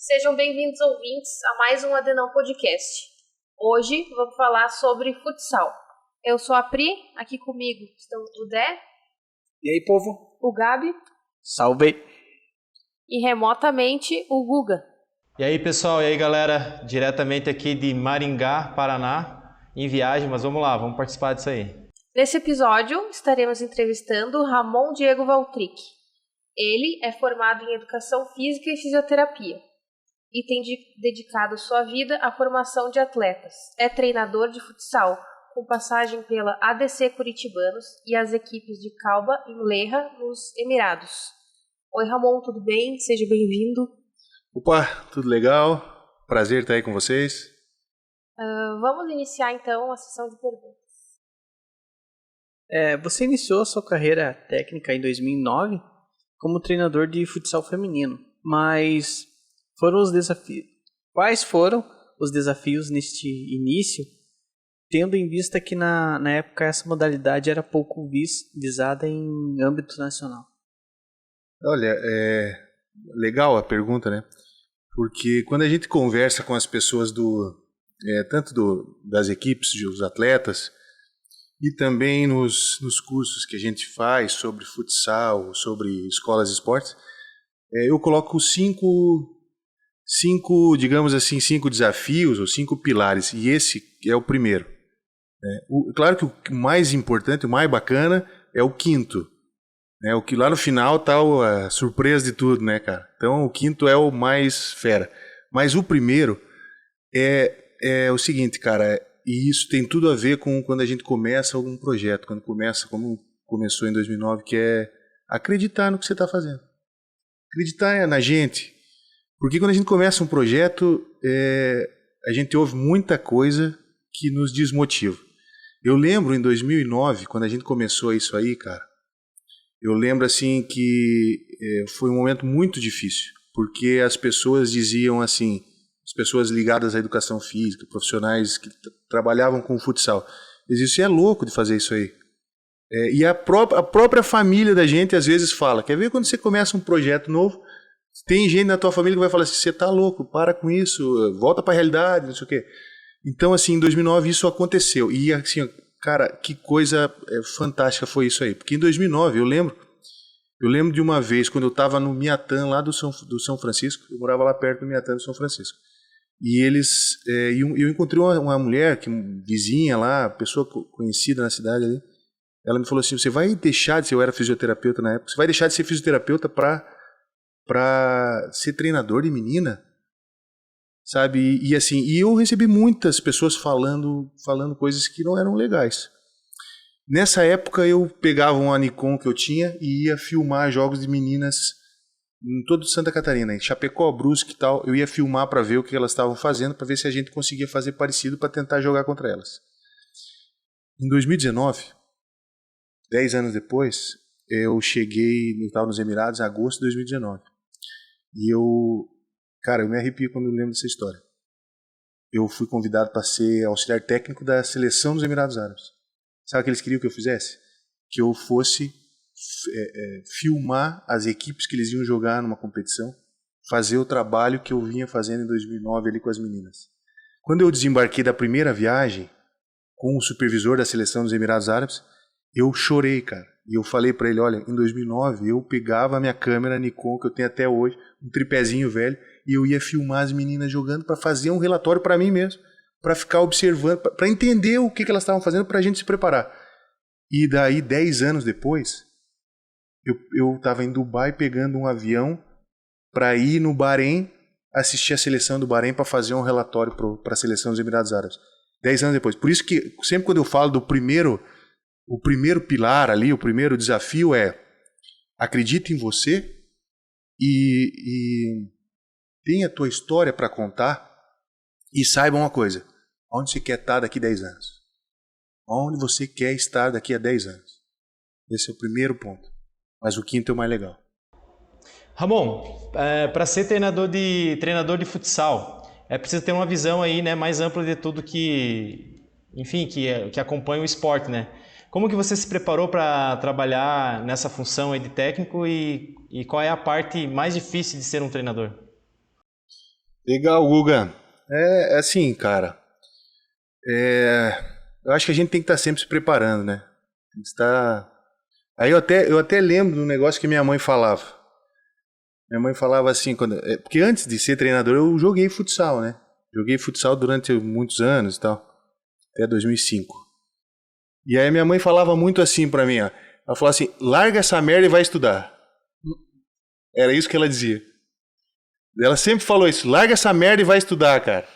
Sejam bem-vindos, ouvintes, a mais um Adenão Podcast. Hoje vamos falar sobre futsal. Eu sou a Pri, aqui comigo estão o Dé. E aí, povo? O Gabi. Salve! E remotamente o Guga. E aí, pessoal, e aí, galera? Diretamente aqui de Maringá, Paraná, em viagem, mas vamos lá, vamos participar disso aí. Nesse episódio, estaremos entrevistando Ramon Diego Valtric. Ele é formado em Educação Física e Fisioterapia e tem dedicado sua vida à formação de atletas. É treinador de futsal, com passagem pela ADC Curitibanos e as equipes de Calba e Leja, nos Emirados. Oi, Ramon, tudo bem? Seja bem-vindo. Opa, tudo legal? Prazer estar aí com vocês. Vamos iniciar, então, a sessão de perguntas. Você iniciou a sua carreira técnica em 2009 como treinador de futsal feminino, mas quais foram os desafios neste início, tendo em vista que na época essa modalidade era pouco visada em âmbito nacional? Olha, legal a pergunta, né? Porque quando a gente conversa com as pessoas das equipes, dos atletas, e também nos cursos que a gente faz sobre futsal, sobre escolas de esportes, eu coloco cinco desafios ou 5 pilares, e esse é o primeiro. Claro que o mais importante, o mais bacana é o quinto. O que lá no final tá a surpresa de tudo, né, cara? Então o quinto é o mais fera. Mas o primeiro é o seguinte, cara, e isso tem tudo a ver com quando a gente começa algum projeto, como começou em 2009, que é acreditar no que você está fazendo. Acreditar na gente. Porque quando a gente começa um projeto, a gente ouve muita coisa que nos desmotiva. Eu lembro em 2009, quando a gente começou isso aí, cara, eu lembro assim que foi um momento muito difícil, porque as pessoas diziam assim, as pessoas ligadas à educação física, profissionais que trabalhavam com futsal, eles diziam, você é louco de fazer isso aí. E a própria família da gente às vezes fala, quer ver quando você começa um projeto novo, tem gente na tua família que vai falar assim, você tá louco, para com isso, volta para a realidade, não sei o quê. Então assim, em 2009 isso aconteceu, e assim, cara, que coisa fantástica foi isso aí. Porque em 2009, eu lembro de uma vez, quando eu estava no Miatã, lá do São Francisco, eu morava lá perto do Miatã do São Francisco. E eu encontrei uma mulher, vizinha lá, pessoa conhecida na cidade ali, ela me falou assim, você vai deixar de ser, eu era fisioterapeuta na época, você vai deixar de ser fisioterapeuta para ser treinador de menina? Sabe, e eu recebi muitas pessoas falando coisas que não eram legais. Nessa época eu pegava uma Nikon que eu tinha e ia filmar jogos de meninas em todo Santa Catarina, em Chapecó, Brusque e tal. Eu ia filmar para ver o que elas estavam fazendo, para ver se a gente conseguia fazer parecido para tentar jogar contra elas. Em 2019, 10 anos depois, eu estava nos Emirados em agosto de 2019. E cara, eu me arrepio quando eu lembro dessa história. Eu fui convidado para ser auxiliar técnico da seleção dos Emirados Árabes. Sabe o que eles queriam que eu fizesse? Que eu fosse filmar as equipes que eles iam jogar numa competição, fazer o trabalho que eu vinha fazendo em 2009 ali com as meninas. Quando eu desembarquei da primeira viagem com o supervisor da seleção dos Emirados Árabes, eu chorei, cara. E eu falei para ele, olha, em 2009 eu pegava a minha câmera Nikon, que eu tenho até hoje, um tripézinho velho, e eu ia filmar as meninas jogando para fazer um relatório para mim mesmo, para ficar observando, para entender o que elas estavam fazendo para a gente se preparar. E daí, 10 anos depois, eu estava em Dubai pegando um avião para ir no Bahrein, assistir a seleção do Bahrein para fazer um relatório para a seleção dos Emirados Árabes. 10 anos depois. Por isso que sempre quando eu falo o primeiro pilar ali, o primeiro desafio é acredite em você e tenha a tua história para contar e saiba uma coisa, onde você quer estar daqui a 10 anos? Onde você quer estar daqui a 10 anos? Esse é o primeiro ponto, mas o quinto é o mais legal. Ramon, para ser treinador de futsal, é preciso ter uma visão aí, né, mais ampla de tudo que acompanha o esporte, né? Como que você se preparou para trabalhar nessa função aí de técnico e qual é a parte mais difícil de ser um treinador? Legal, Guga. É assim, cara. Eu acho que a gente tem que estar sempre se preparando, né? Tem que estar... Aí eu até lembro de um negócio que minha mãe falava. Minha mãe falava assim, porque antes de ser treinador eu joguei futsal, né? Joguei futsal durante muitos anos e tal, até 2005. E aí minha mãe falava muito assim pra mim, ó. Ela falava assim, larga essa merda e vai estudar. Era isso que ela dizia. Ela sempre falou isso, larga essa merda e vai estudar, cara.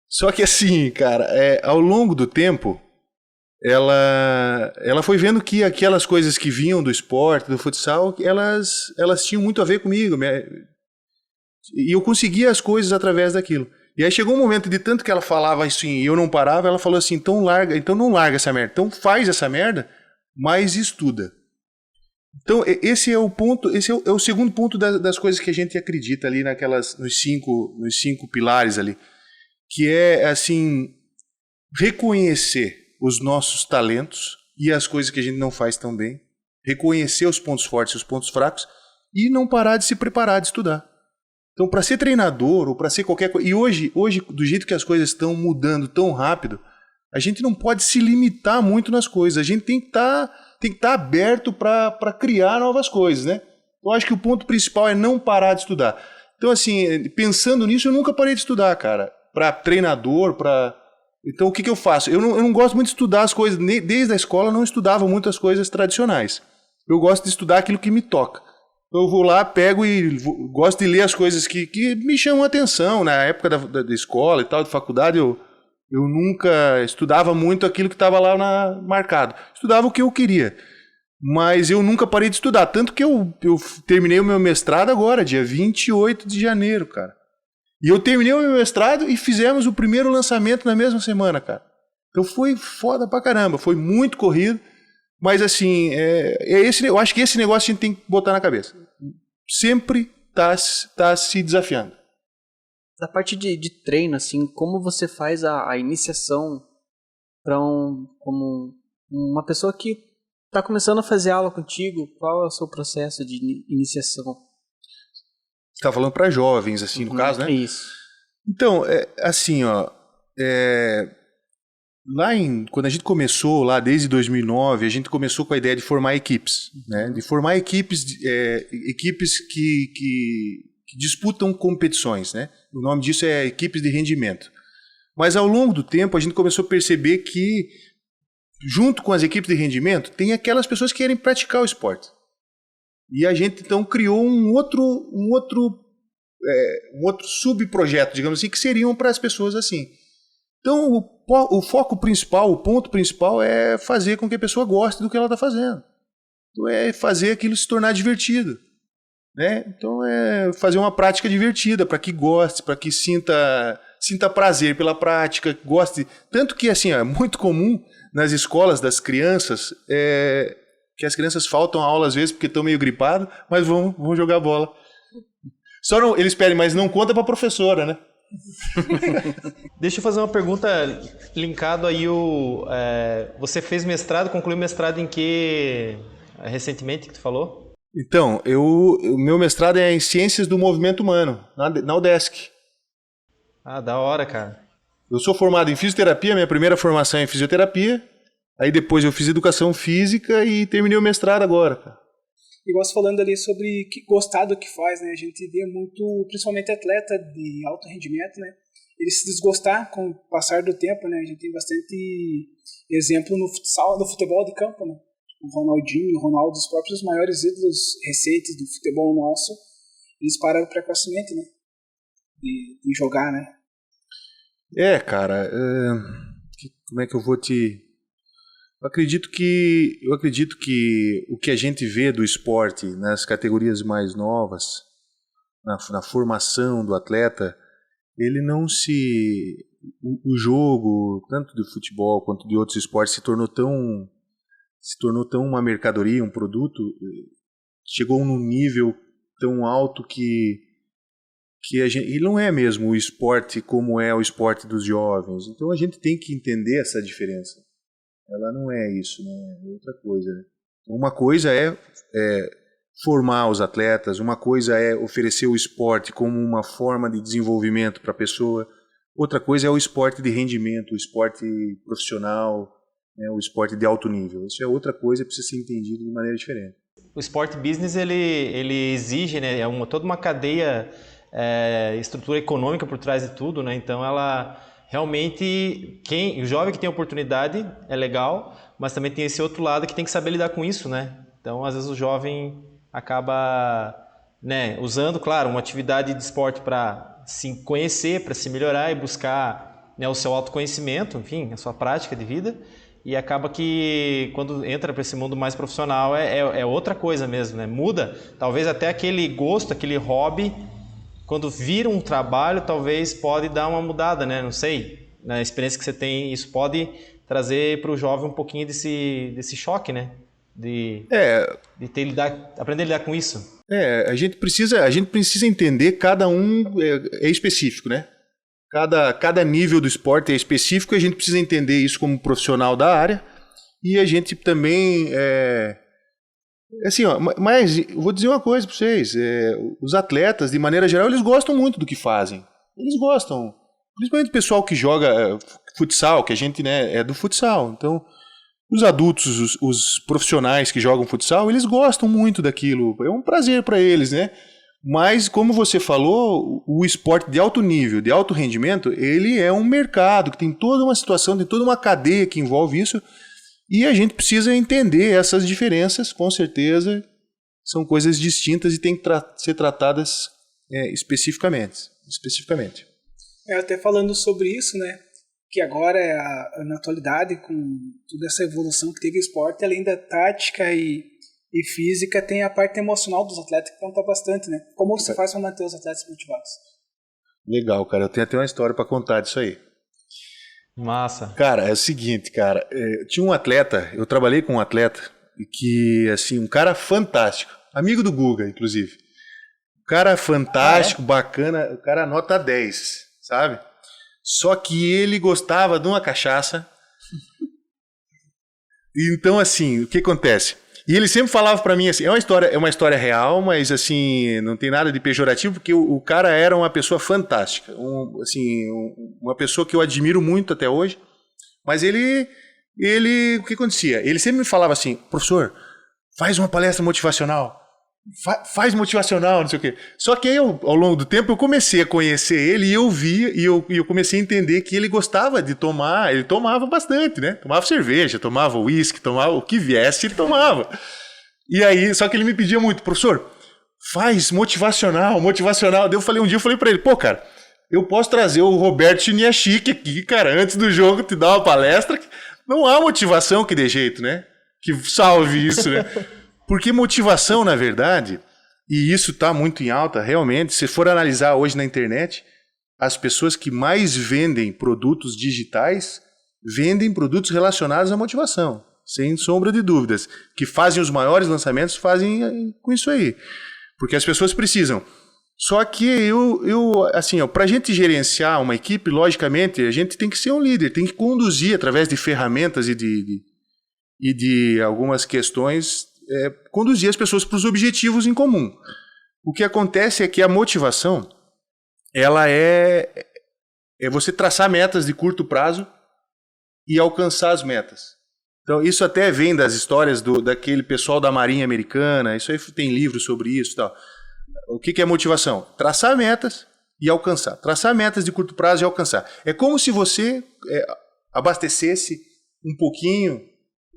Só que assim, cara, ao longo do tempo, ela foi vendo que aquelas coisas que vinham do esporte, do futsal, elas tinham muito a ver comigo. E eu conseguia as coisas através daquilo. E aí chegou um momento de tanto que ela falava assim e eu não parava, ela falou assim, então não larga essa merda. Então faz essa merda, mas estuda. Então esse é o ponto, esse é o segundo ponto das coisas que a gente acredita ali nos cinco pilares ali. Que é, assim, reconhecer os nossos talentos e as coisas que a gente não faz tão bem, reconhecer os pontos fortes e os pontos fracos e não parar de se preparar, de estudar. Então, para ser treinador ou para ser qualquer coisa... E hoje, do jeito que as coisas estão mudando tão rápido, a gente não pode se limitar muito nas coisas. A gente tem que estar aberto para criar novas coisas, né? Eu acho que o ponto principal é não parar de estudar. Então, assim, pensando nisso, eu nunca parei de estudar, cara. Para treinador, Então, o que eu faço? Eu não gosto muito de estudar as coisas. Desde a escola, eu não estudava muito as coisas tradicionais. Eu gosto de estudar aquilo que me toca. Eu vou lá, pego e gosto de ler as coisas que me chamam a atenção. Na época da escola e tal, de faculdade, eu nunca estudava muito aquilo que estava lá marcado. Estudava o que eu queria. Mas eu nunca parei de estudar. Tanto que eu terminei o meu mestrado agora, dia 28 de janeiro, cara. E eu terminei o meu mestrado e fizemos o primeiro lançamento na mesma semana, cara. Então foi foda pra caramba, foi muito corrido. Mas assim, eu acho que esse negócio a gente tem que botar na cabeça. Sempre tá se desafiando. Da parte de treino, assim, como você faz a iniciação para como uma pessoa que está começando a fazer aula contigo? Qual é o seu processo de iniciação? Você tá falando para jovens, assim, no caso, né? Isso. Então, assim, ó, quando a gente começou, lá desde 2009, a gente começou com a ideia de formar equipes, né? De formar equipes que disputam competições, né? O nome disso é equipes de rendimento. Mas ao longo do tempo, a gente começou a perceber que, junto com as equipes de rendimento, tem aquelas pessoas que querem praticar o esporte. E a gente, então, criou um outro subprojeto, digamos assim, que seriam para as pessoas assim. Então, o foco principal, o ponto principal é fazer com que a pessoa goste do que ela está fazendo. Então, é fazer aquilo se tornar divertido. Né? Então, é fazer uma prática divertida, para que goste, para que sinta prazer pela prática, goste. Tanto que, assim, é muito comum nas escolas das crianças, que as crianças faltam a aula às vezes porque estão meio gripados, mas vão jogar bola. Só não, eles pedem, mas não conta para a professora, né? Deixa eu fazer uma pergunta linkado aí. Você fez mestrado, concluiu mestrado em que recentemente que tu falou? Então, o meu mestrado é em Ciências do Movimento Humano, na UDESC. Ah, da hora, cara. Eu sou formado em fisioterapia, minha primeira formação é em fisioterapia. Aí depois eu fiz educação física e terminei o mestrado agora, cara. E gosto falando ali sobre gostar do que faz, né? A gente vê muito, principalmente atleta de alto rendimento, né? Ele se desgostar com o passar do tempo, né? A gente tem bastante exemplo no futsal, no futebol de campo, né? O Ronaldinho, o Ronaldo, os próprios maiores ídolos recentes do futebol nosso, eles pararam precocemente, né? De jogar, né? Cara, como é que eu vou te... Eu acredito que o que a gente vê do esporte nas categorias mais novas, na formação do atleta, ele não se... O jogo, tanto de futebol quanto de outros esportes, se tornou tão uma mercadoria, um produto, chegou num nível tão alto que ele não é mesmo o esporte como é o esporte dos jovens. Então a gente tem que entender essa diferença. Ela não é isso, né? É outra coisa. Né? Uma coisa é formar os atletas, uma coisa é oferecer o esporte como uma forma de desenvolvimento para a pessoa, outra coisa é o esporte de rendimento, o esporte profissional, né, o esporte de alto nível. Isso é outra coisa, precisa ser entendido de maneira diferente. O esporte business ele exige, né, toda uma cadeia, estrutura econômica por trás de tudo, né? Então ela realmente, o jovem que tem oportunidade é legal, mas também tem esse outro lado que tem que saber lidar com isso, né? Então às vezes o jovem acaba, né, usando, claro, uma atividade de esporte para se conhecer, para se melhorar e buscar, né, o seu autoconhecimento, enfim, a sua prática de vida. E acaba que quando entra para esse mundo mais profissional é outra coisa mesmo, né? Muda, talvez até aquele gosto, aquele hobby, quando vira um trabalho, talvez pode dar uma mudada, né? Não sei, na experiência que você tem, isso pode trazer para o jovem um pouquinho desse choque, né? De aprender a lidar com isso. A gente precisa entender, cada um é específico, né? Cada nível do esporte é específico e a gente precisa entender isso como profissional da área. E a gente também... assim, ó, mas eu vou dizer uma coisa para vocês. Os atletas, de maneira geral, eles gostam muito do que fazem. Eles gostam. Principalmente o pessoal que joga futsal, que a gente, né, é do futsal. Então, os adultos, os profissionais que jogam futsal, eles gostam muito daquilo. É um prazer para eles, né? Mas, como você falou, o esporte de alto nível, de alto rendimento, ele é um mercado que tem toda uma situação, tem toda uma cadeia que envolve isso, e a gente precisa entender essas diferenças, com certeza, são coisas distintas e têm que ser tratadas especificamente. Até falando sobre isso, né, que agora, na atualidade, com toda essa evolução que teve o esporte, além da tática e física, tem a parte emocional dos atletas que conta bastante, né? Como você faz para manter os atletas motivados? Legal, cara. Eu tenho até uma história para contar disso aí. Massa. Cara, é o seguinte, cara. Tinha um atleta, eu trabalhei com um atleta, que, assim, um cara fantástico. Amigo do Guga, inclusive. Um cara fantástico, bacana. O cara nota 10, sabe? Só que ele gostava de uma cachaça. Então, assim, o que acontece? E ele sempre falava pra mim assim, é uma história real, mas assim, não tem nada de pejorativo, porque o cara era uma pessoa fantástica, uma pessoa que eu admiro muito até hoje, mas ele, o que acontecia? Ele sempre me falava assim, professor, faz uma palestra motivacional, faz motivacional, não sei o quê. Só que aí, ao longo do tempo, eu comecei a conhecer ele e eu vi, e eu comecei a entender que ele gostava de tomar, ele tomava bastante, né? Tomava cerveja, tomava uísque, tomava o que viesse, ele tomava. E aí, só que ele me pedia muito, professor, faz motivacional. Daí um dia eu falei pra ele, pô, cara, eu posso trazer o Roberto Chiniachik aqui, cara, antes do jogo te dar uma palestra. Não há motivação que dê jeito, né? Que salve isso, né? Porque motivação, na verdade, e isso está muito em alta, realmente, se for analisar hoje na internet, as pessoas que mais vendem produtos digitais vendem produtos relacionados à motivação, sem sombra de dúvidas. Que fazem os maiores lançamentos, fazem com isso aí. Porque as pessoas precisam. Só que para a gente gerenciar uma equipe, logicamente, a gente tem que ser um líder, tem que conduzir através de ferramentas e de algumas questões, conduzir as pessoas para os objetivos em comum. O que acontece é que a motivação, ela é você traçar metas de curto prazo e alcançar as metas. Então, isso até vem das histórias daquele pessoal da Marinha Americana, isso aí tem livros sobre isso e tal. O que é motivação? Traçar metas e alcançar. Traçar metas de curto prazo e alcançar. É como se você abastecesse um pouquinho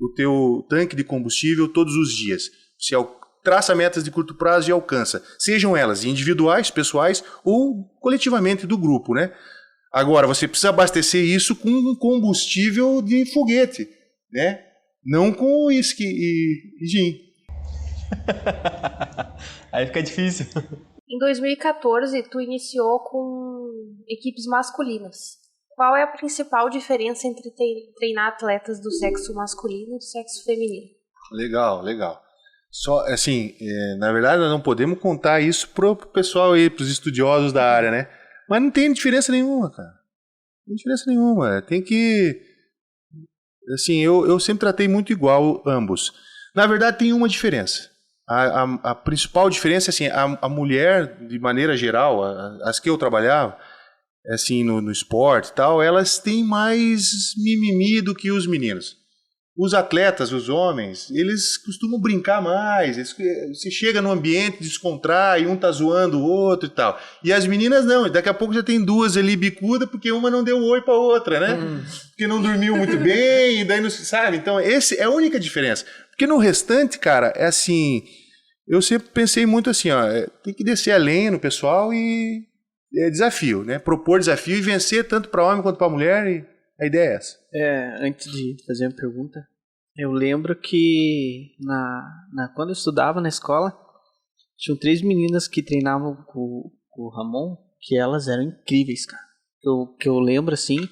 o teu tanque de combustível todos os dias. Você traça metas de curto prazo e alcança. Sejam elas individuais, pessoais ou coletivamente do grupo, né? Agora, você precisa abastecer isso com um combustível de foguete, né? Não com uísque e gin. Aí fica difícil. Em 2014, tu iniciou com equipes masculinas. Qual é a principal diferença entre treinar atletas do sexo masculino e do sexo feminino? Legal. Só, assim, na verdade, nós não podemos contar isso pro pessoal aí, pros estudiosos da área, né? Mas não tem diferença nenhuma, cara. Não tem diferença nenhuma. Tem que... Assim, eu sempre tratei muito igual ambos. Na verdade, tem uma diferença. A principal diferença, assim, a mulher, de maneira geral, as que eu trabalhava, assim, no esporte e tal, elas têm mais mimimi do que os meninos. Os atletas, os homens, eles costumam brincar mais, você chega no ambiente, descontrai, um tá zoando o outro e tal. E as meninas não, daqui a pouco já tem duas ali bicuda, porque uma não deu oi pra outra, né? Porque não dormiu muito bem, e daí não sabe? Então, essa é a única diferença. Porque no restante, cara, é assim, eu sempre pensei muito assim, ó, tem que descer a lenha no pessoal e é desafio, né? Propor desafio e vencer tanto para homem quanto para mulher, e a ideia é essa. Antes de fazer uma pergunta, eu lembro que quando eu estudava na escola, tinham 3 meninas que treinavam com o Ramon, que elas eram incríveis, cara. Que eu lembro, assim,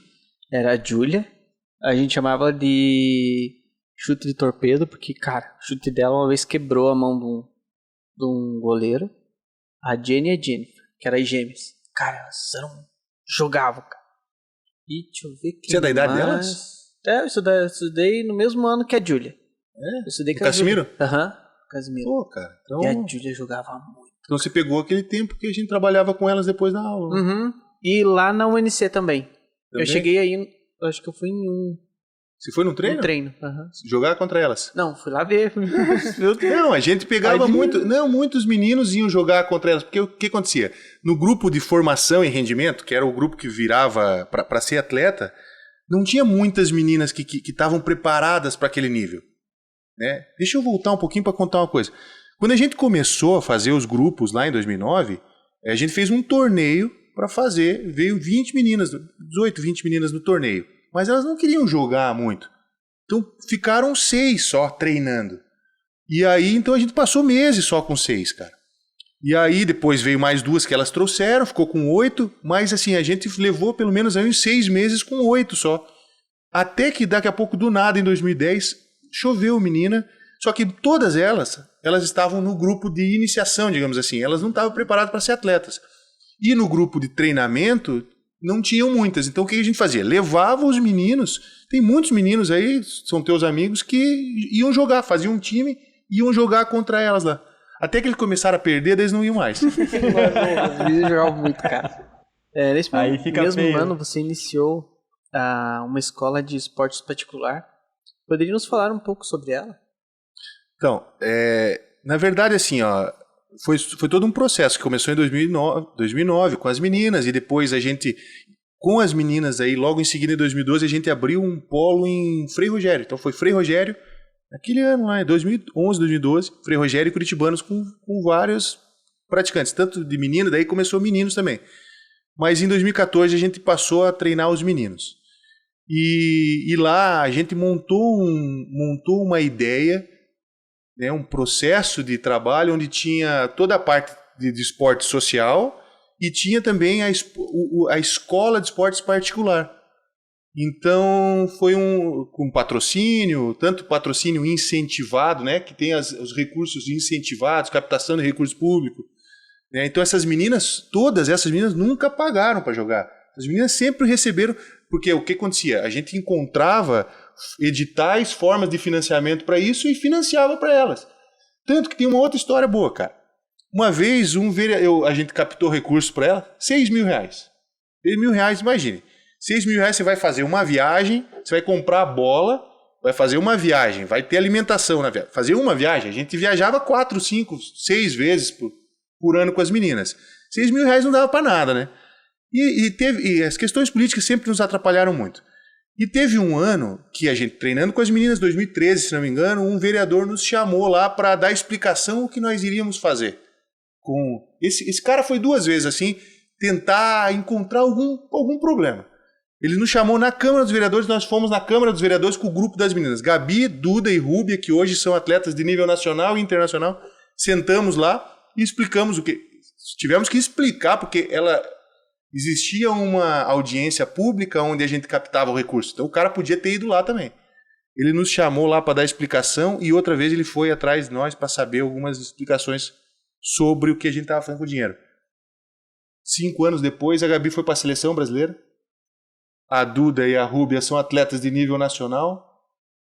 era a Júlia, a gente chamava de chute de torpedo, porque, cara, o chute dela uma vez quebrou a mão de um goleiro. A Jenny e a Jennifer, que eram as gêmeas. Cara, elas jogavam, cara. E deixa eu ver quem. Você é da idade delas? Eu estudei no mesmo ano que a Júlia. Eu estudei com a Casimiro? Aham, Casimiro. Pô, cara. Então, E a Júlia jogava muito. então você pegou aquele tempo que a gente trabalhava com elas depois da aula. Uhum. E lá na UNC também. Também? Eu cheguei aí, acho que eu fui em Você foi no treino? um treino. Aham. Jogar contra elas? Não, fui lá ver. Meu Deus. Não, a gente pegava muito. Não, muitos meninos iam jogar contra elas. Porque o que acontecia? No grupo de formação e rendimento, que era o grupo que virava para ser atleta, não tinha muitas meninas que estavam preparadas para aquele nível. Né? Deixa eu voltar um pouquinho para contar uma coisa. Quando a gente começou a fazer os grupos lá em 2009, a gente fez um torneio para fazer. Veio 20 meninas, 18, 20 meninas no torneio. Mas elas não queriam jogar muito. Então ficaram 6 só treinando. E aí, então a gente passou meses só com 6, cara. E aí depois veio mais 2 que elas trouxeram, ficou com 8. Mas assim, a gente levou pelo menos aí uns 6 meses com 8 só. Até que daqui a pouco, do nada, em 2010, choveu menina. Só que todas elas estavam no grupo de iniciação, digamos assim. Elas não estavam preparadas para ser atletas. E no grupo de treinamento não tinham muitas. Então o que a gente fazia? Levava os meninos, tem muitos meninos aí, são teus amigos, que iam jogar, faziam um time e iam jogar contra elas lá. Até que eles começaram a perder, daí eles não iam mais. Eu jogava muito, cara. Nesse Aí fica mesmo feio. ano você iniciou uma escola de esportes particular. Poderia nos falar um pouco sobre ela? Então, na verdade, assim, ó, foi todo um processo que começou em 2009 com as meninas, e depois a gente, com as meninas aí, logo em seguida, em 2012, a gente abriu um polo em Frei Rogério. Então foi Frei Rogério, naquele ano lá, em 2011, 2012, Frei Rogério e Curitibanos com vários praticantes, tanto de menino, daí começou meninos também. Mas em 2014 a gente passou a treinar os meninos. E lá a gente montou uma ideia, né, um processo de trabalho onde tinha toda a parte de esporte social e tinha também a escola de esportes particular. Então foi com patrocínio, tanto patrocínio incentivado, né, que tem os recursos incentivados, captação de recursos públicos. Né, então todas essas meninas nunca pagaram para jogar. As meninas sempre receberam, porque o que acontecia? A gente encontrava editais, formas de financiamento para isso e financiava para elas. Tanto que tem uma outra história boa, cara. Uma vez a gente captou recursos para ela, R$6.000. R$6.000, imagine. R$6.000 você vai fazer uma viagem, você vai comprar a bola, vai fazer uma viagem, vai ter alimentação na viagem. Fazer uma viagem, a gente viajava 4, 5, 6 vezes por ano com as meninas. R$6.000 não dava para nada, né? E as questões políticas sempre nos atrapalharam muito. E teve um ano que a gente, treinando com as meninas, 2013, se não me engano, um vereador nos chamou lá para dar explicação o que nós iríamos fazer. Esse cara foi 2 vezes assim, tentar encontrar algum problema. Ele nos chamou na Câmara dos Vereadores, nós fomos na Câmara dos Vereadores com o grupo das meninas, Gabi, Duda e Rúbia, que hoje são atletas de nível nacional e internacional. Sentamos lá e explicamos o que... Tivemos que explicar, porque existia uma audiência pública onde a gente captava o recurso. Então o cara podia ter ido lá também. Ele nos chamou lá para dar explicação e outra vez ele foi atrás de nós para saber algumas explicações sobre o que a gente estava fazendo com o dinheiro. 5 anos depois, a Gabi foi para a seleção brasileira. A Duda e a Rúbia são atletas de nível nacional.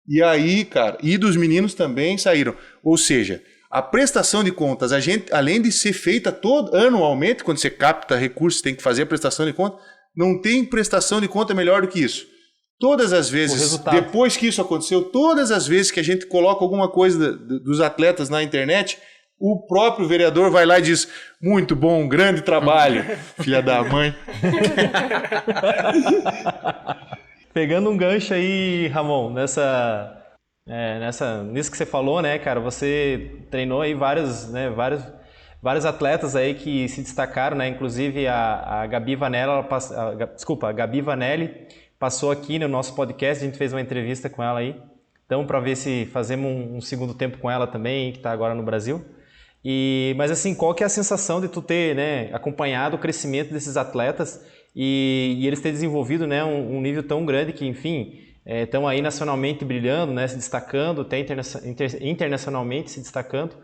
E aí, cara, e dos meninos também saíram. Ou seja, A prestação de contas, além de ser feita anualmente, quando você capta recursos, tem que fazer a prestação de conta, não tem prestação de conta melhor do que isso. Todas as vezes, depois que isso aconteceu, todas as vezes que a gente coloca alguma coisa dos atletas na internet, o próprio vereador vai lá e diz: muito bom, grande trabalho, filha da mãe. Pegando um gancho aí, Ramon, nisso que você falou, né, cara, você treinou aí vários atletas aí que se destacaram, né, inclusive a Gabi Vanelli, a Gabi Vanelli passou aqui no nosso podcast, a gente fez uma entrevista com ela aí, então para ver se fazemos um segundo tempo com ela também, que está agora no Brasil. Mas assim, qual que é a sensação de tu ter, né, acompanhado o crescimento desses atletas e eles terem desenvolvido, né, um nível tão grande que, enfim, estão aí nacionalmente brilhando, né, se destacando, até internacionalmente se destacando.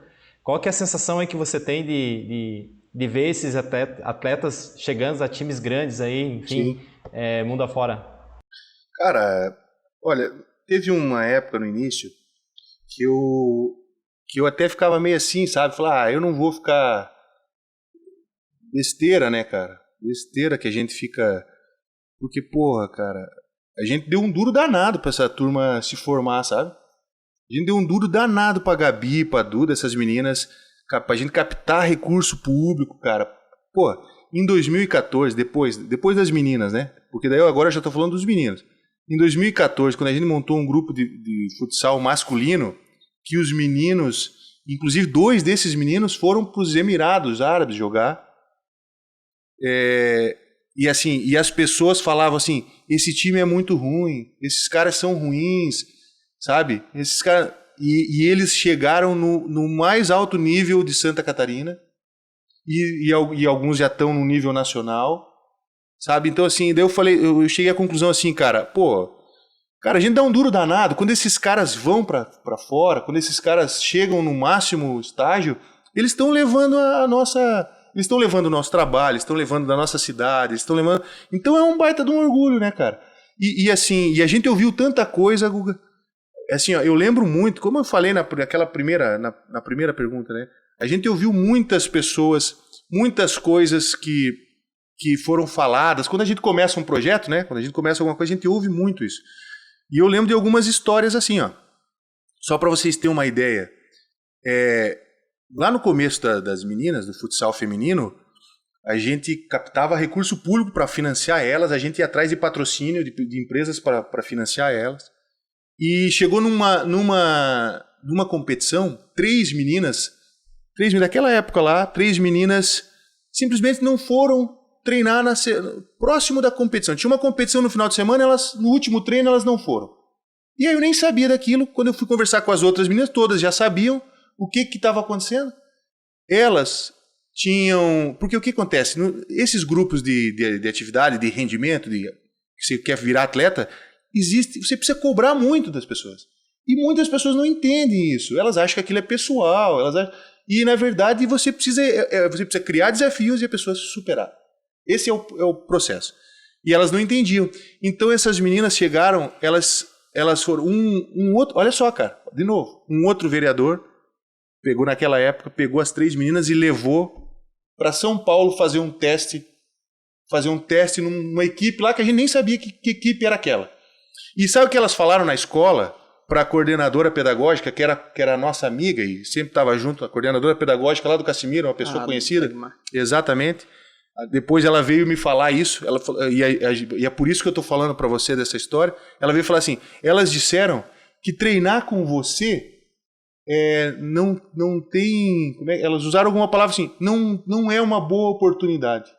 Qual que é a sensação aí que você tem de ver esses atletas chegando a times grandes aí, enfim, mundo afora? Cara, olha, teve uma época no início que eu até ficava meio assim, sabe? Falar, eu não vou ficar besteira, né, cara? Besteira que a gente fica... Porque, porra, cara, a gente deu um duro danado pra essa turma se formar, sabe? A gente deu um duro danado pra Gabi, pra Duda, essas meninas, pra gente captar recurso público, cara. Pô, em 2014, depois das meninas, né? Porque daí eu agora já tô falando dos meninos. Em 2014, quando a gente montou um grupo de futsal masculino, que os meninos, inclusive 2 desses meninos foram para os Emirados Árabes jogar. E as pessoas falavam assim: esse time é muito ruim, esses caras são ruins, sabe? Esses caras... E eles chegaram no mais alto nível de Santa Catarina, e alguns já estão no nível nacional, sabe? Então, assim, daí eu cheguei à conclusão assim, cara, a gente dá um duro danado. Quando esses caras vão pra fora, quando esses caras chegam no máximo estágio, eles estão levando eles estão levando o nosso trabalho, estão levando da nossa cidade, estão levando... Então é um baita de um orgulho, né, cara? E a gente ouviu tanta coisa, Guga. Assim, ó, eu lembro muito, como eu falei na primeira pergunta, né? A gente ouviu muitas pessoas, muitas coisas que foram faladas. Quando a gente começa um projeto, né? Quando a gente começa alguma coisa, a gente ouve muito isso. E eu lembro de algumas histórias assim, ó. Só para vocês terem uma ideia. Lá no começo das meninas, do futsal feminino, a gente captava recurso público para financiar elas, a gente ia atrás de patrocínio de empresas para financiar elas. E chegou numa competição, 3 meninas, daquela época lá, 3 meninas simplesmente não foram treinar próximo da competição. Tinha uma competição no final de semana, no último treino elas não foram. E aí eu nem sabia daquilo. Quando eu fui conversar com as outras meninas, todas já sabiam o que estava acontecendo. Elas tinham... Porque o que acontece? Esses grupos de atividade, de rendimento, que você quer virar atleta, você precisa cobrar muito das pessoas. E muitas pessoas não entendem isso. Elas acham que aquilo é pessoal. E, na verdade, você precisa criar desafios e a pessoa se superar. Esse é o processo. E elas não entendiam. Então, essas meninas chegaram, elas foram... Um outro... Olha só, cara, de novo. Um outro vereador naquela época, pegou as 3 meninas e levou para São Paulo fazer um teste numa equipe lá que a gente nem sabia que equipe era aquela. E sabe o que elas falaram na escola para a coordenadora pedagógica, que era a nossa amiga e sempre estava junto, a coordenadora pedagógica lá do Casimiro, uma pessoa conhecida? Exatamente. Depois ela veio me falar isso, e é por isso que eu estou falando para você dessa história. Ela veio falar assim, elas disseram que treinar com você não tem... Elas usaram alguma palavra assim, não é uma boa oportunidade.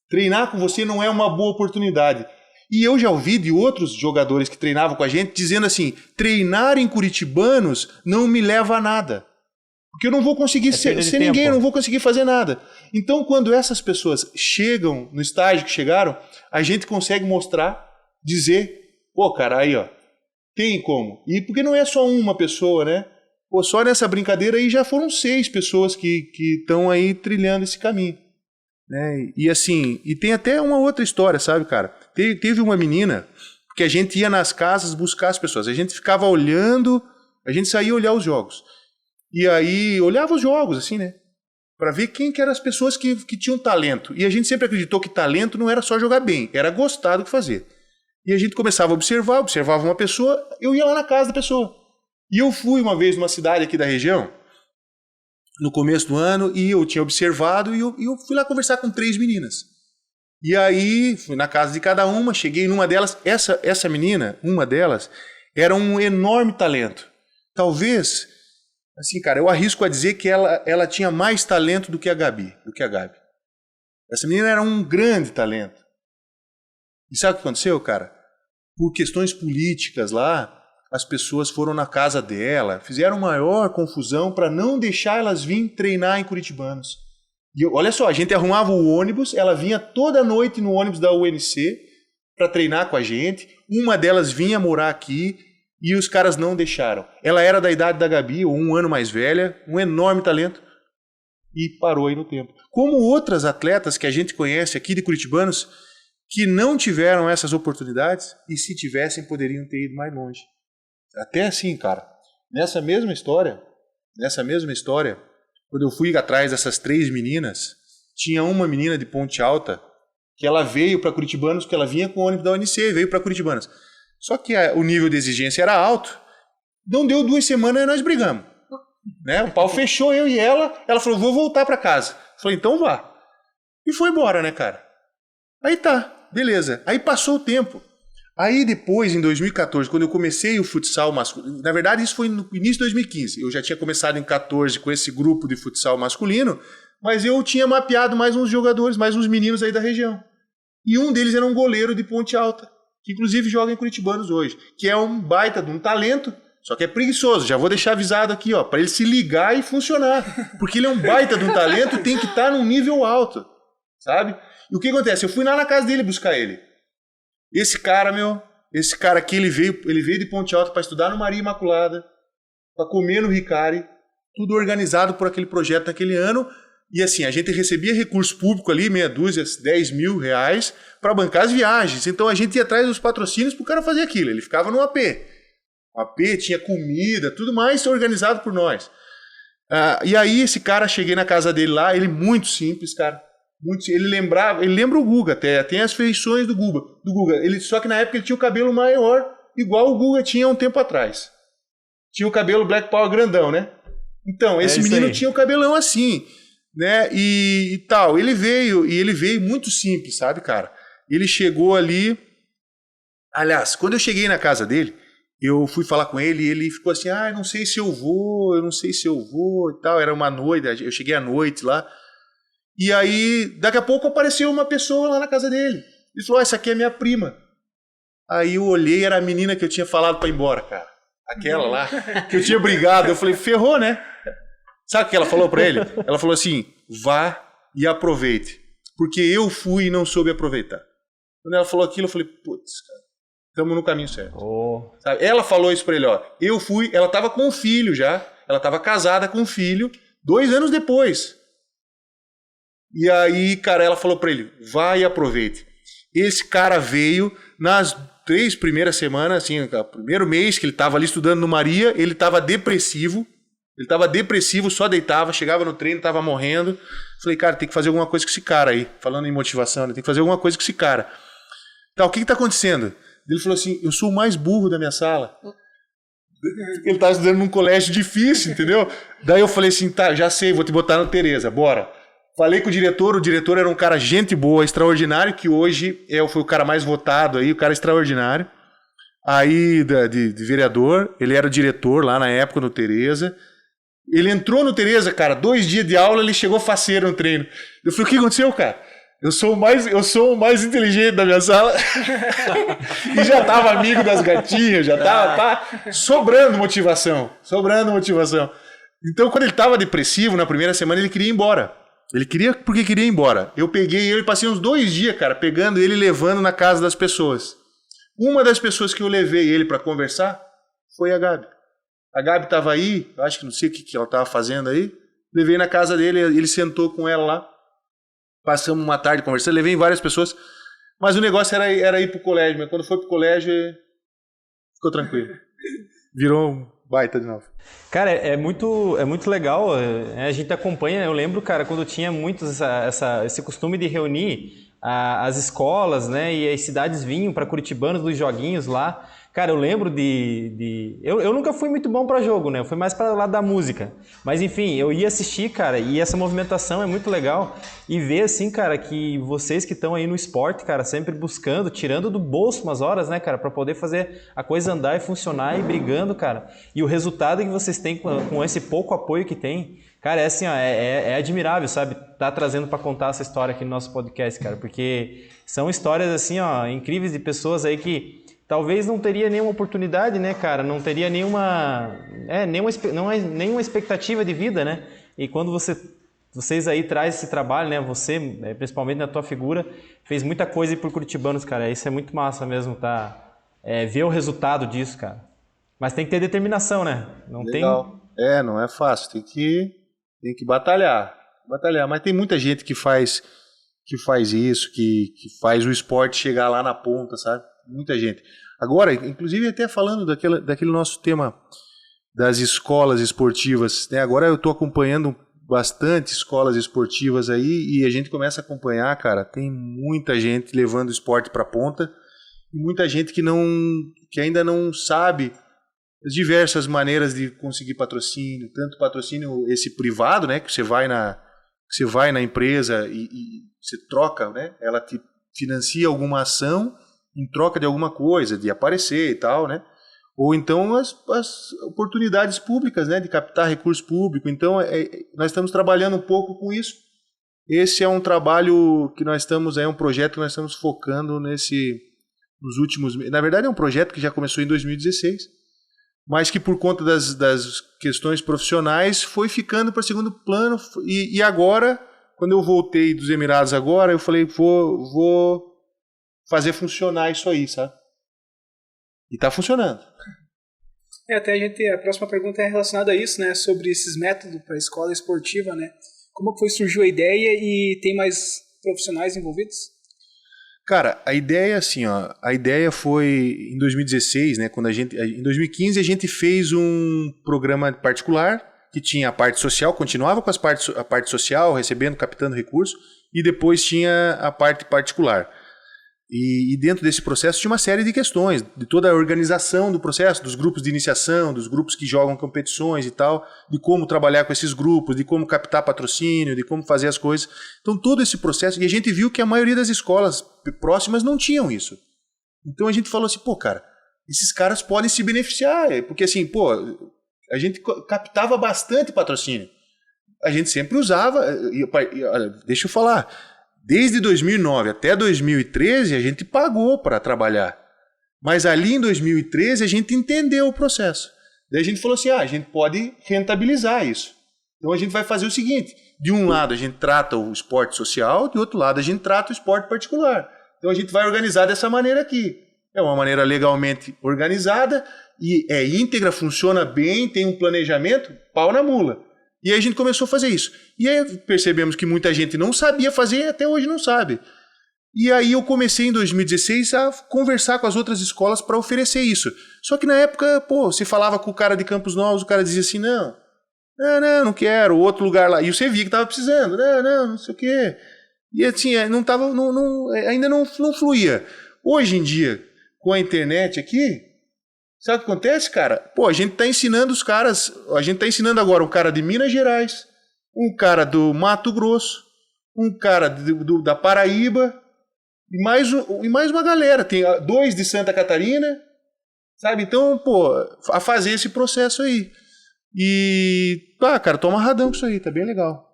Treinar com você não é uma boa oportunidade. E eu já ouvi de outros jogadores que treinavam com a gente dizendo assim, treinar em curitibanos não me leva a nada. Porque eu não vou conseguir ser ninguém, eu não vou conseguir fazer nada. Então, quando essas pessoas chegam no estágio que chegaram, a gente consegue mostrar, dizer, cara, aí, ó, tem como. E porque não é só uma pessoa, né? Só nessa brincadeira aí já foram 6 pessoas que estão aí trilhando esse caminho. Né? E assim, e tem até uma outra história, sabe, cara? Teve uma menina que a gente ia nas casas buscar as pessoas. A gente ficava olhando, a gente saía olhar os jogos. E aí olhava os jogos, assim, né? Para ver quem que eram as pessoas que tinham talento. E a gente sempre acreditou que talento não era só jogar bem, era gostar do que fazer. E a gente começava a observava uma pessoa, eu ia lá na casa da pessoa. E eu fui uma vez numa cidade aqui da região, no começo do ano, e eu tinha observado, e eu fui lá conversar com 3 meninas. E aí, fui na casa de cada uma, cheguei numa delas, essa menina, uma delas, era um enorme talento. Talvez, assim, cara, eu arrisco a dizer que ela tinha mais talento do que a Gabi. Essa menina era um grande talento. E sabe o que aconteceu, cara? Por questões políticas lá, as pessoas foram na casa dela, fizeram maior confusão para não deixar elas virem treinar em Curitibanos. E olha só, a gente arrumava o ônibus, ela vinha toda noite no ônibus da UNC para treinar com a gente. Uma delas vinha morar aqui e os caras não deixaram. Ela era da idade da Gabi, ou 1 ano mais velha, um enorme talento, e parou aí no tempo. Como outras atletas que a gente conhece aqui de Curitibanos, que não tiveram essas oportunidades e se tivessem poderiam ter ido mais longe. Até assim, cara, nessa mesma história, quando eu fui atrás dessas 3 meninas, tinha uma menina de Ponte Alta que ela veio para Curitibanos, que ela vinha com o ônibus da UNC, veio para Curitibanos. Só que o nível de exigência era alto, não deu 2 semanas e nós brigamos. Né? O pau fechou, eu e ela falou, vou voltar para casa. Eu falei, então vá. E foi embora, né, cara? Aí tá, beleza. Aí passou o tempo. Aí depois, em 2014, quando eu comecei o futsal masculino, na verdade isso foi no início de 2015, eu já tinha começado em 14 com esse grupo de futsal masculino, mas eu tinha mapeado mais uns jogadores, mais uns meninos aí da região. E um deles era um goleiro de Ponte Alta, que inclusive joga em Curitibanos hoje, que é um baita de um talento, só que é preguiçoso. Já vou deixar avisado aqui, ó, para ele se ligar e funcionar, porque ele é um baita de um talento, tem que estar num nível alto, sabe? E o que acontece? Eu fui lá na casa dele buscar ele. Esse cara aqui, ele veio de Ponte Alta para estudar no Maria Imaculada, para comer no Ricari, tudo organizado por aquele projeto naquele ano. E assim, a gente recebia recurso público ali, meia dúzia, 10 mil reais, para bancar as viagens. Então a gente ia atrás dos patrocínios para o cara fazer aquilo. Ele ficava no AP. O AP tinha comida, tudo mais organizado por nós. E aí esse cara, cheguei na casa dele lá, ele muito simples, cara. Ele lembra o Guga até, tem as feições do Guga. Só que na época ele tinha o cabelo maior, igual o Guga tinha um tempo atrás. Tinha o cabelo Black Power grandão, né? Então, esse menino aí tinha o cabelão assim, né? E tal. Ele veio muito simples, sabe, cara? Ele chegou ali. Aliás, quando eu cheguei na casa dele, eu fui falar com ele e ele ficou assim: eu não sei se eu vou e tal. Era uma noite, eu cheguei à noite lá. E aí, daqui a pouco apareceu uma pessoa lá na casa dele. Ele falou, essa aqui é minha prima. Aí eu olhei, era a menina que eu tinha falado pra ir embora, cara. Aquela lá, que eu tinha brigado. Eu falei, ferrou, né? Sabe o que ela falou pra ele? Ela falou assim, vá e aproveite. Porque eu fui e não soube aproveitar. Quando ela falou aquilo, eu falei, putz, cara, estamos no caminho certo. Sabe? Ela falou isso pra ele, ó. Eu fui, ela tava com um filho já. Ela tava casada com um filho, 2 anos depois. E aí, cara, ela falou pra ele, vai e aproveite. Esse cara veio nas 3 primeiras semanas, assim, o primeiro mês que ele tava ali estudando no Maria, ele tava depressivo, só deitava, chegava no treino, tava morrendo. Falei, cara, tem que fazer alguma coisa com esse cara aí. Falando em motivação, né? Tem que fazer alguma coisa com esse cara. Tá, o que tá acontecendo? Ele falou assim, eu sou o mais burro da minha sala. Ele tava estudando num colégio difícil, entendeu? Daí eu falei assim, tá, já sei, vou te botar no Tereza, bora. Falei com o diretor era um cara gente boa, extraordinário, que hoje foi o cara mais votado aí, o cara extraordinário. Aí, de vereador, ele era diretor lá na época no Tereza. Ele entrou no Tereza, cara, 2 dias de aula, ele chegou faceiro no treino. Eu falei, o que aconteceu, cara? Eu sou o mais inteligente da minha sala. E já tava amigo das gatinhas, já tava sobrando motivação. Então, quando ele tava depressivo, na primeira semana, ele queria ir embora. Porque queria ir embora. Eu peguei ele, passei uns 2 dias, cara, pegando ele e levando na casa das pessoas. Uma das pessoas que eu levei ele para conversar foi a Gabi. A Gabi estava aí, acho que não sei o que ela estava fazendo aí. Levei na casa dele, ele sentou com ela lá. Passamos uma tarde conversando, levei várias pessoas. Mas o negócio era ir pro colégio. Mas quando foi pro colégio, ficou tranquilo. Virou Baita de novo. Cara, é muito legal, a gente acompanha, eu lembro, cara, quando tinha muito esse costume de reunir as escolas, né, e as cidades vinham para Curitibanos dos joguinhos lá. Cara, eu lembro eu nunca fui muito bom para jogo, né, eu fui mais para lá da música. Mas enfim, eu ia assistir, cara, e essa movimentação é muito legal. E ver assim, cara, que vocês que estão aí no esporte, cara, sempre buscando, tirando do bolso umas horas, né, cara, para poder fazer a coisa andar e funcionar e brigando, cara. E o resultado que vocês têm com esse pouco apoio que tem, cara, é assim, ó, é admirável, sabe? Tá trazendo para contar essa história aqui no nosso podcast, cara, porque são histórias assim, ó, incríveis de pessoas aí que talvez não teria nenhuma oportunidade, né, cara? Não teria nenhuma expectativa de vida, né? E quando vocês aí trazem esse trabalho, né? Você, principalmente na tua figura, fez muita coisa aí por curitibanos, cara. Isso é muito massa mesmo, tá? Ver o resultado disso, cara. Mas tem que ter determinação, né? Legal. Não é fácil. Tem que batalhar. Mas tem muita gente que faz isso, que faz o esporte chegar lá na ponta, sabe? Muita gente. Agora, inclusive até falando daquele nosso tema das escolas esportivas, né? Agora eu estou acompanhando bastante escolas esportivas aí e a gente começa a acompanhar, cara, tem muita gente levando o esporte para a ponta e muita gente que ainda não sabe as diversas maneiras de conseguir patrocínio, tanto patrocínio esse privado, né, que você vai na empresa e você troca, né? Ela te financia alguma ação em troca de alguma coisa, de aparecer e tal, né? Ou então as oportunidades públicas, né? De captar recurso público. Então, nós estamos trabalhando um pouco com isso. Esse é um trabalho que nós estamos, um projeto que nós estamos focando nos últimos... Na verdade, é um projeto que já começou em 2016, mas que por conta das questões profissionais foi ficando para segundo plano. E agora, quando eu voltei dos Emirados agora, eu falei, vou fazer funcionar isso aí, sabe? E tá funcionando. Até a próxima pergunta é relacionada a isso, né? Sobre esses métodos para a escola esportiva, né? Como surgiu a ideia e tem mais profissionais envolvidos? Cara, a ideia assim, ó, a ideia foi em 2016, né? Em 2015 a gente fez um programa particular que tinha a parte social, continuava com a parte social, recebendo, captando recursos, e depois tinha a parte particular. E dentro desse processo tinha uma série de questões, de toda a organização do processo, dos grupos de iniciação, dos grupos que jogam competições e tal, de como trabalhar com esses grupos, de como captar patrocínio, de como fazer as coisas. Então todo esse processo, e a gente viu que a maioria das escolas próximas não tinham isso. Então a gente falou assim, cara, esses caras podem se beneficiar, porque assim, a gente captava bastante patrocínio. A gente sempre usava, deixa eu falar, desde 2009 até 2013 a gente pagou para trabalhar. Mas ali em 2013 a gente entendeu o processo. Daí a gente falou assim, a gente pode rentabilizar isso. Então a gente vai fazer o seguinte, de um lado a gente trata o esporte social, de outro lado a gente trata o esporte particular. Então a gente vai organizar dessa maneira aqui. É uma maneira legalmente organizada e é íntegra, funciona bem, tem um planejamento, pau na mula. E aí a gente começou a fazer isso. E aí percebemos que muita gente não sabia fazer e até hoje não sabe. E aí eu comecei em 2016 a conversar com as outras escolas para oferecer isso. Só que na época, você falava com o cara de Campos Novos, o cara dizia assim, não quero, outro lugar lá. E você via que estava precisando, não sei o quê. E assim, ainda não fluía. Hoje em dia, com a internet aqui, sabe o que acontece, cara? A gente está ensinando os caras, a gente está ensinando agora um cara de Minas Gerais, um cara do Mato Grosso, um cara da Paraíba, e mais uma galera, tem 2 de Santa Catarina, sabe? Então, a fazer esse processo aí. E, cara, tô amarradão com isso aí, tá bem legal.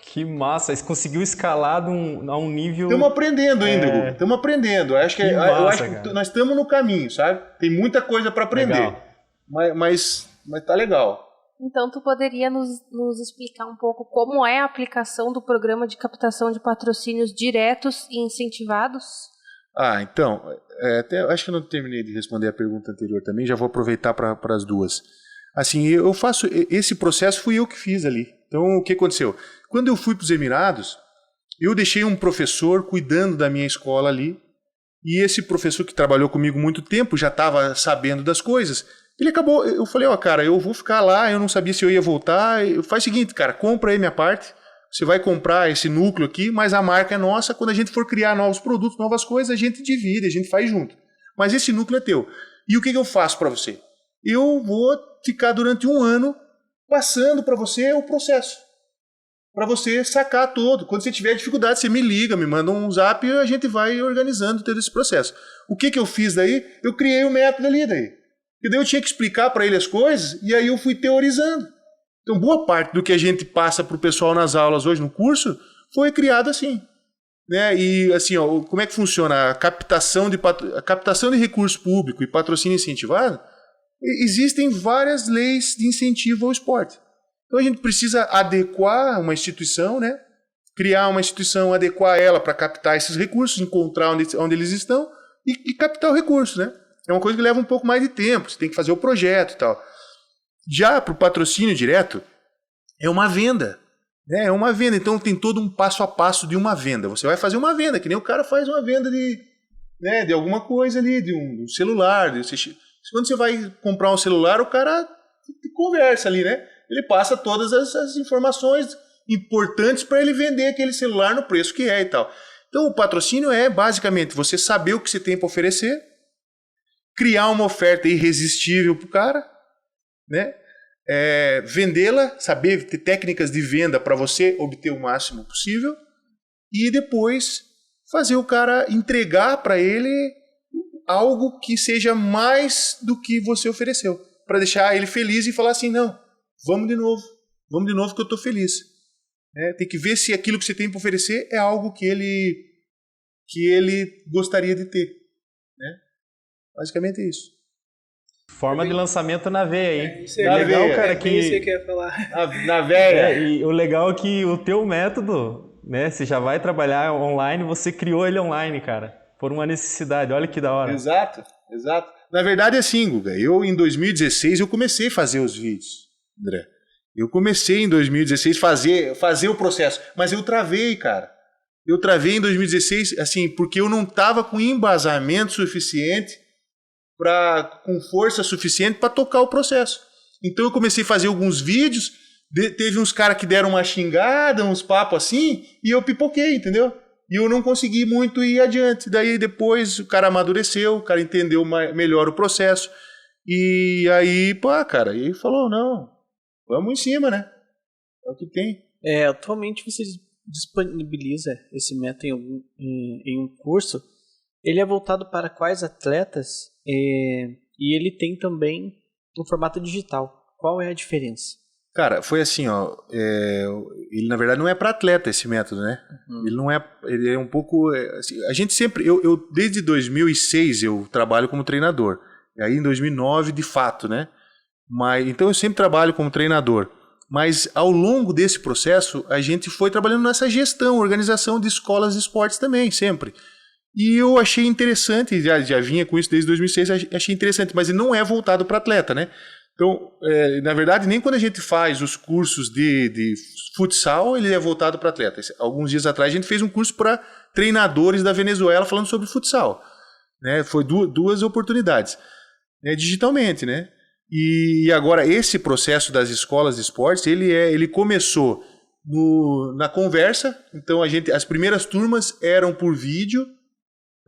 Que massa, você conseguiu escalar a um nível... Estamos aprendendo ainda, Gu. Estamos aprendendo. Eu acho que nós estamos no caminho, sabe? Tem muita coisa para aprender. Mas tá legal. Então, tu poderia nos explicar um pouco como é a aplicação do programa de captação de patrocínios diretos e incentivados? Então, acho que eu não terminei de responder a pergunta anterior também, já vou aproveitar para as duas. Assim, eu faço... Esse processo fui eu que fiz ali. Então, o que aconteceu? Quando eu fui para os Emirados, eu deixei um professor cuidando da minha escola ali, e esse professor que trabalhou comigo muito tempo, já estava sabendo das coisas, Ele acabou, eu falei, cara, eu vou ficar lá, eu não sabia se eu ia voltar. Faz o seguinte, cara, compra aí minha parte. Você vai comprar esse núcleo aqui, mas a marca é nossa. Quando a gente for criar novos produtos, novas coisas, a gente divide, a gente faz junto. Mas esse núcleo é teu. E o que eu faço para você? Eu vou ficar durante 1 ano passando para você o processo. Para você sacar todo. Quando você tiver dificuldade, você me liga, me manda um zap e a gente vai organizando todo esse processo. O que eu fiz daí? Eu criei o método ali daí. E daí eu tinha que explicar para ele as coisas e aí eu fui teorizando. Então, boa parte do que a gente passa para o pessoal nas aulas hoje no curso foi criado assim. Né? E assim, como é que funciona a captação de recurso público e patrocínio incentivado? Existem várias leis de incentivo ao esporte. Então a gente precisa adequar uma instituição, né? Criar uma instituição, adequar ela para captar esses recursos, encontrar onde eles estão e captar o recurso, né? É uma coisa que leva um pouco mais de tempo, você tem que fazer o projeto e tal. Já para o patrocínio direto, é uma venda. Né? É uma venda, então tem todo um passo a passo de uma venda. Você vai fazer uma venda, que nem o cara faz uma venda de alguma coisa ali, de um celular. Quando você vai comprar um celular, o cara conversa ali, né? Ele passa todas as informações importantes para ele vender aquele celular no preço que é e tal. Então o patrocínio é basicamente você saber o que você tem para oferecer, criar uma oferta irresistível para o cara, né? Vendê-la, saber ter técnicas de venda para você obter o máximo possível e depois fazer o cara entregar para ele algo que seja mais do que você ofereceu, para deixar ele feliz e falar assim, não, vamos de novo que eu estou feliz. Tem que ver se aquilo que você tem para oferecer é algo que ele gostaria de ter. Né? Basicamente é isso. Forma de lançamento na veia, hein? Na legal, veia, cara, que você quer falar. Na veia. E o legal é que o teu método, né? Você já vai trabalhar online, você criou ele online, cara, por uma necessidade. Olha que da hora. Exato. Na verdade é assim, Guga. Eu em 2016 eu comecei a fazer os vídeos, André. Eu comecei em 2016 fazer o processo, mas eu travei, cara. Eu travei em 2016, assim, porque eu não tava com embasamento suficiente com força suficiente para tocar o processo. Então eu comecei a fazer alguns vídeos, teve uns caras que deram uma xingada, uns papos assim, e eu pipoquei, entendeu? E eu não consegui muito ir adiante. Daí depois o cara amadureceu, o cara entendeu melhor o processo, e aí, cara, ele falou, não, vamos em cima, né? É o que tem. Atualmente você disponibiliza esse método em um curso. Ele é voltado para quais atletas? E ele tem também um formato digital. Qual é a diferença? Cara, foi assim, ele na verdade não é para atleta esse método, né? Ele é um pouco, assim, a gente sempre, eu desde 2006 eu trabalho como treinador. E aí em 2009 de fato, né? Então eu sempre trabalho como treinador. Mas ao longo desse processo a gente foi trabalhando nessa gestão, organização de escolas de esportes também, sempre. E eu achei interessante, já vinha com isso desde 2006, achei interessante, mas ele não é voltado para atleta, né? Então, na verdade, nem quando a gente faz os cursos de futsal, ele é voltado para atleta. Alguns dias atrás a gente fez um curso para treinadores da Venezuela falando sobre futsal. Né? Foi duas oportunidades, né? Digitalmente, né? E agora esse processo das escolas de esportes, ele começou na conversa. Então as primeiras turmas eram por vídeo.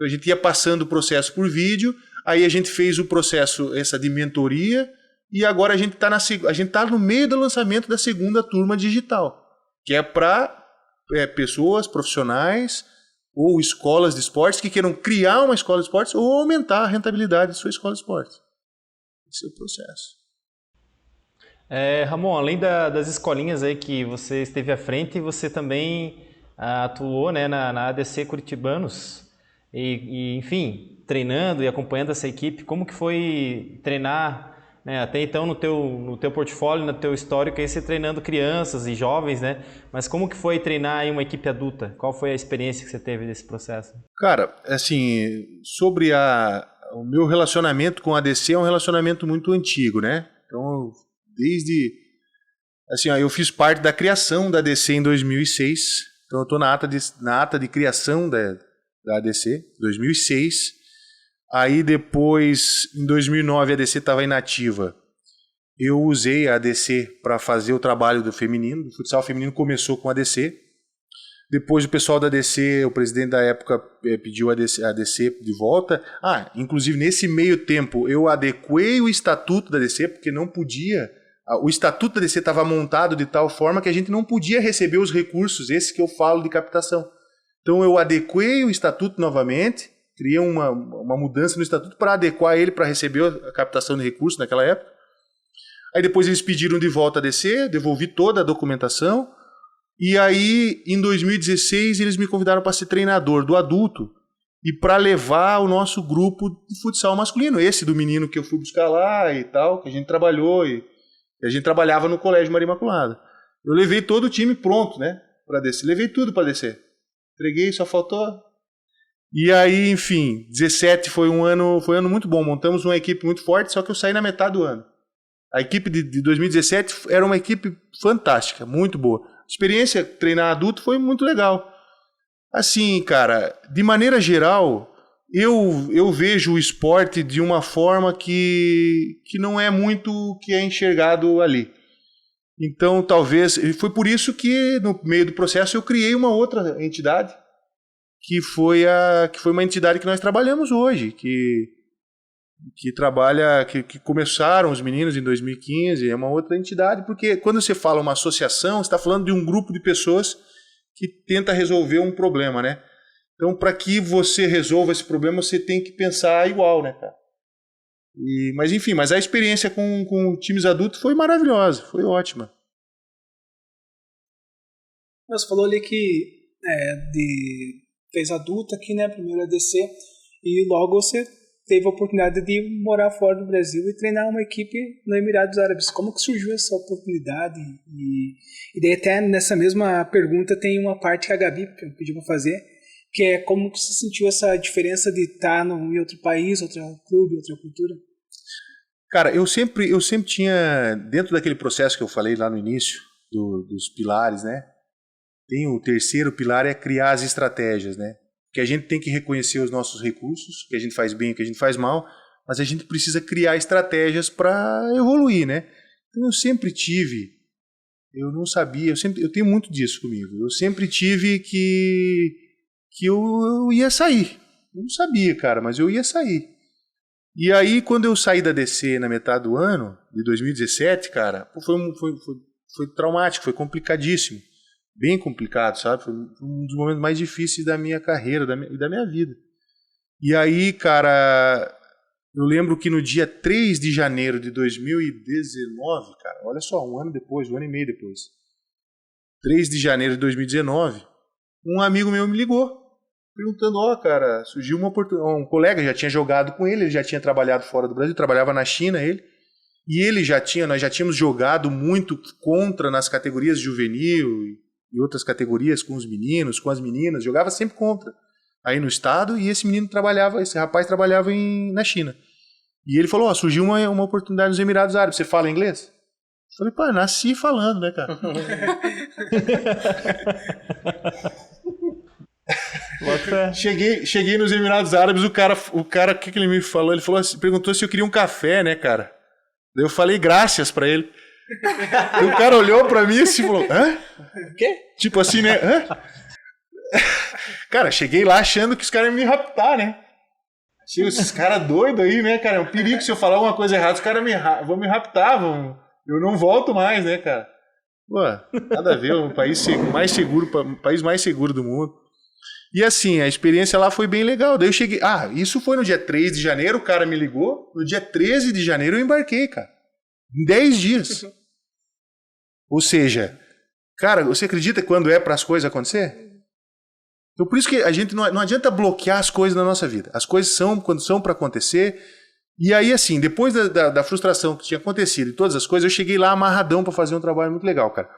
A gente ia passando o processo por vídeo, aí a gente fez o processo essa de mentoria e agora a gente está no meio do lançamento da segunda turma digital, que é para pessoas profissionais ou escolas de esportes que queiram criar uma escola de esportes ou aumentar a rentabilidade de sua escola de esportes. Esse é o processo. Ramon, além das escolinhas aí que você esteve à frente, você também atuou, né, na ADC Curitibanos. E, enfim, treinando e acompanhando essa equipe, como que foi treinar, né, até então no teu portfólio, no teu histórico, aí você treinando crianças e jovens, né? Mas como que foi treinar aí uma equipe adulta? Qual foi a experiência que você teve desse processo? Cara, assim, sobre o meu relacionamento com a ADC é um relacionamento muito antigo, né? Então, eu fiz parte da criação da ADC em 2006, então eu estou na ata de criação da ADC, 2006. Aí depois, em 2009, a ADC estava inativa. Eu usei a ADC para fazer o trabalho do feminino. O futsal feminino começou com a ADC. Depois o pessoal da ADC, o presidente da época pediu a ADC de volta. Inclusive nesse meio tempo eu adequei o estatuto da ADC, porque não podia. O estatuto da ADC estava montado de tal forma que a gente não podia receber os recursos, esses que eu falo de captação. Então eu adequei o estatuto novamente, criei uma mudança no estatuto para adequar ele para receber a captação de recursos naquela época. Aí depois eles pediram de volta a ADC, devolvi toda a documentação. E aí, em 2016, eles me convidaram para ser treinador do adulto e para levar o nosso grupo de futsal masculino. Esse do menino que eu fui buscar lá e tal, que a gente trabalhou e a gente trabalhava no Colégio Maria Imaculada. Eu levei todo o time pronto, né, para descer. Levei tudo para descer. Entreguei, só faltou. E aí, enfim, 17 foi um ano muito bom. Montamos uma equipe muito forte, só que eu saí na metade do ano. A equipe de 2017 era uma equipe fantástica, muito boa. A experiência treinar adulto foi muito legal. Assim, cara, de maneira geral, eu vejo o esporte de uma forma que não é muito o que é enxergado ali. Então, talvez, foi por isso que no meio do processo eu criei uma outra entidade, que foi uma entidade que nós trabalhamos hoje, que trabalha, que começaram os meninos em 2015, é uma outra entidade, porque quando você fala uma associação, você está falando de um grupo de pessoas que tenta resolver um problema, né? Então, para que você resolva esse problema, você tem que pensar igual, né, cara? Mas enfim, a experiência com times adultos foi maravilhosa, foi ótima. Você falou ali que fez adulto aqui, né, primeiro ADC, e logo você teve a oportunidade de morar fora do Brasil e treinar uma equipe no Emirados Árabes. Como que surgiu essa oportunidade? E daí até nessa mesma pergunta tem uma parte que a Gabi pediu para fazer, que é como que você sentiu essa diferença de estar em outro país, outro clube, outra cultura? Cara, eu sempre tinha, dentro daquele processo que eu falei lá no início, dos pilares, né? Tem o terceiro pilar, é criar as estratégias, né? Que a gente tem que reconhecer os nossos recursos, que a gente faz bem e que a gente faz mal, mas a gente precisa criar estratégias para evoluir, né? Então eu sempre tive, eu não sabia, eu tenho muito disso comigo, eu sempre tive que eu ia sair. Eu não sabia, cara, mas eu ia sair. E aí, quando eu saí da DC na metade do ano, de 2017, cara, foi traumático, foi complicadíssimo. Bem complicado, sabe? Foi um dos momentos mais difíceis da minha carreira e da minha vida. E aí, cara, eu lembro que no dia 3 de janeiro de 2019, cara, olha só, um ano e meio depois, 3 de janeiro de 2019, um amigo meu me ligou, perguntando, cara, surgiu uma oportunidade, um colega já tinha jogado com ele já tinha trabalhado fora do Brasil, trabalhava na China, e nós já tínhamos jogado muito contra nas categorias juvenil e outras categorias com os meninos, com as meninas, jogava sempre contra aí no estado, e esse rapaz trabalhava na China. E ele falou, surgiu uma oportunidade nos Emirados Árabes, você fala inglês? Eu falei, nasci falando, né, cara? Cheguei nos Emirados Árabes, o cara, o que ele me falou? Ele falou assim, perguntou se eu queria um café, né, cara? Daí eu falei graças pra ele. E o cara olhou pra mim assim e falou, hã? O quê? Tipo assim, né? Hã? Cara, cheguei lá achando que os caras iam me raptar, né? Achei esses caras doidos aí, né, cara? É um perigo se eu falar uma coisa errada, os caras vão me raptar, eu não volto mais, né, cara? Pô, nada a ver, o país mais seguro do mundo. E assim, a experiência lá foi bem legal. Daí eu cheguei, isso foi no dia 3 de janeiro, o cara me ligou, no dia 13 de janeiro eu embarquei, cara. Em 10 dias. Ou seja, cara, você acredita quando é para as coisas acontecer? Então por isso que a gente não adianta bloquear as coisas na nossa vida. As coisas são quando são para acontecer. E aí assim, depois da frustração que tinha acontecido e todas as coisas, eu cheguei lá amarradão para fazer um trabalho muito legal, cara.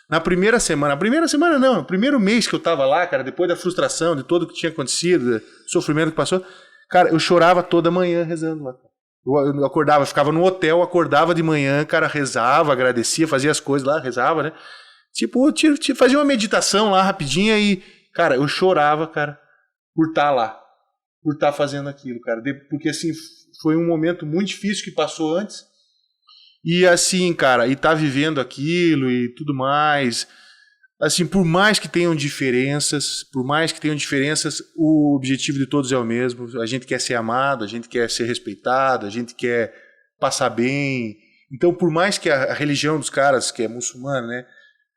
No primeiro mês que eu tava lá, cara, depois da frustração, de tudo que tinha acontecido, do sofrimento que passou, cara, eu chorava toda manhã rezando lá. Eu acordava, ficava no hotel, acordava de manhã, cara, rezava, agradecia, fazia as coisas lá, rezava, né? Tipo, fazia uma meditação lá rapidinha e, cara, eu chorava, cara, por estar lá. por estar fazendo aquilo, cara. Porque, assim, foi um momento muito difícil que passou antes. E, assim, cara, e tá vivendo aquilo e tudo mais. Assim, por mais que tenham diferenças, o objetivo de todos é o mesmo. A gente quer ser amado, a gente quer ser respeitado, a gente quer passar bem. Então, por mais que a religião dos caras, que é muçulmana, né?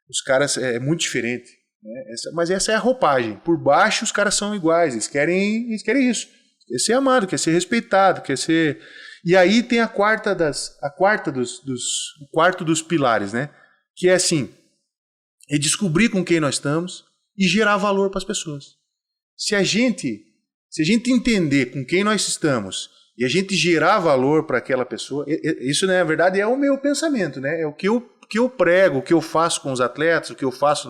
Os caras é muito diferente. Né? Mas essa é a roupagem. Por baixo, os caras são iguais. Eles querem isso. Quer ser amado, quer ser respeitado, quer ser... E aí tem o quarto dos pilares, né? Que é assim, é descobrir com quem nós estamos e gerar valor para as pessoas. Se a gente entender com quem nós estamos e a gente gerar valor para aquela pessoa, isso, né, na verdade, é o meu pensamento, né? É o que eu prego, o que eu faço com os atletas, o que eu faço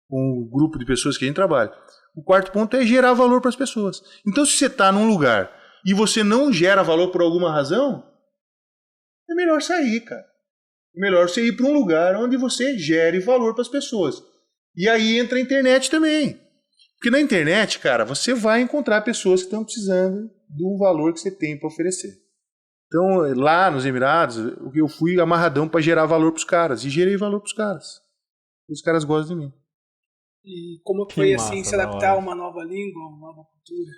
com o grupo de pessoas que a gente trabalha. O quarto ponto é gerar valor para as pessoas. Então, se você está num lugar e você não gera valor por alguma razão, é melhor sair, cara. É melhor você ir para um lugar onde você gere valor para as pessoas. E aí entra a internet também. Porque na internet, cara, você vai encontrar pessoas que estão precisando do valor que você tem para oferecer. Então, lá nos Emirados, eu fui amarradão para gerar valor para os caras. E gerei valor para os caras. E os caras gostam de mim. E como foi, assim, se adaptar a uma nova língua, uma nova cultura?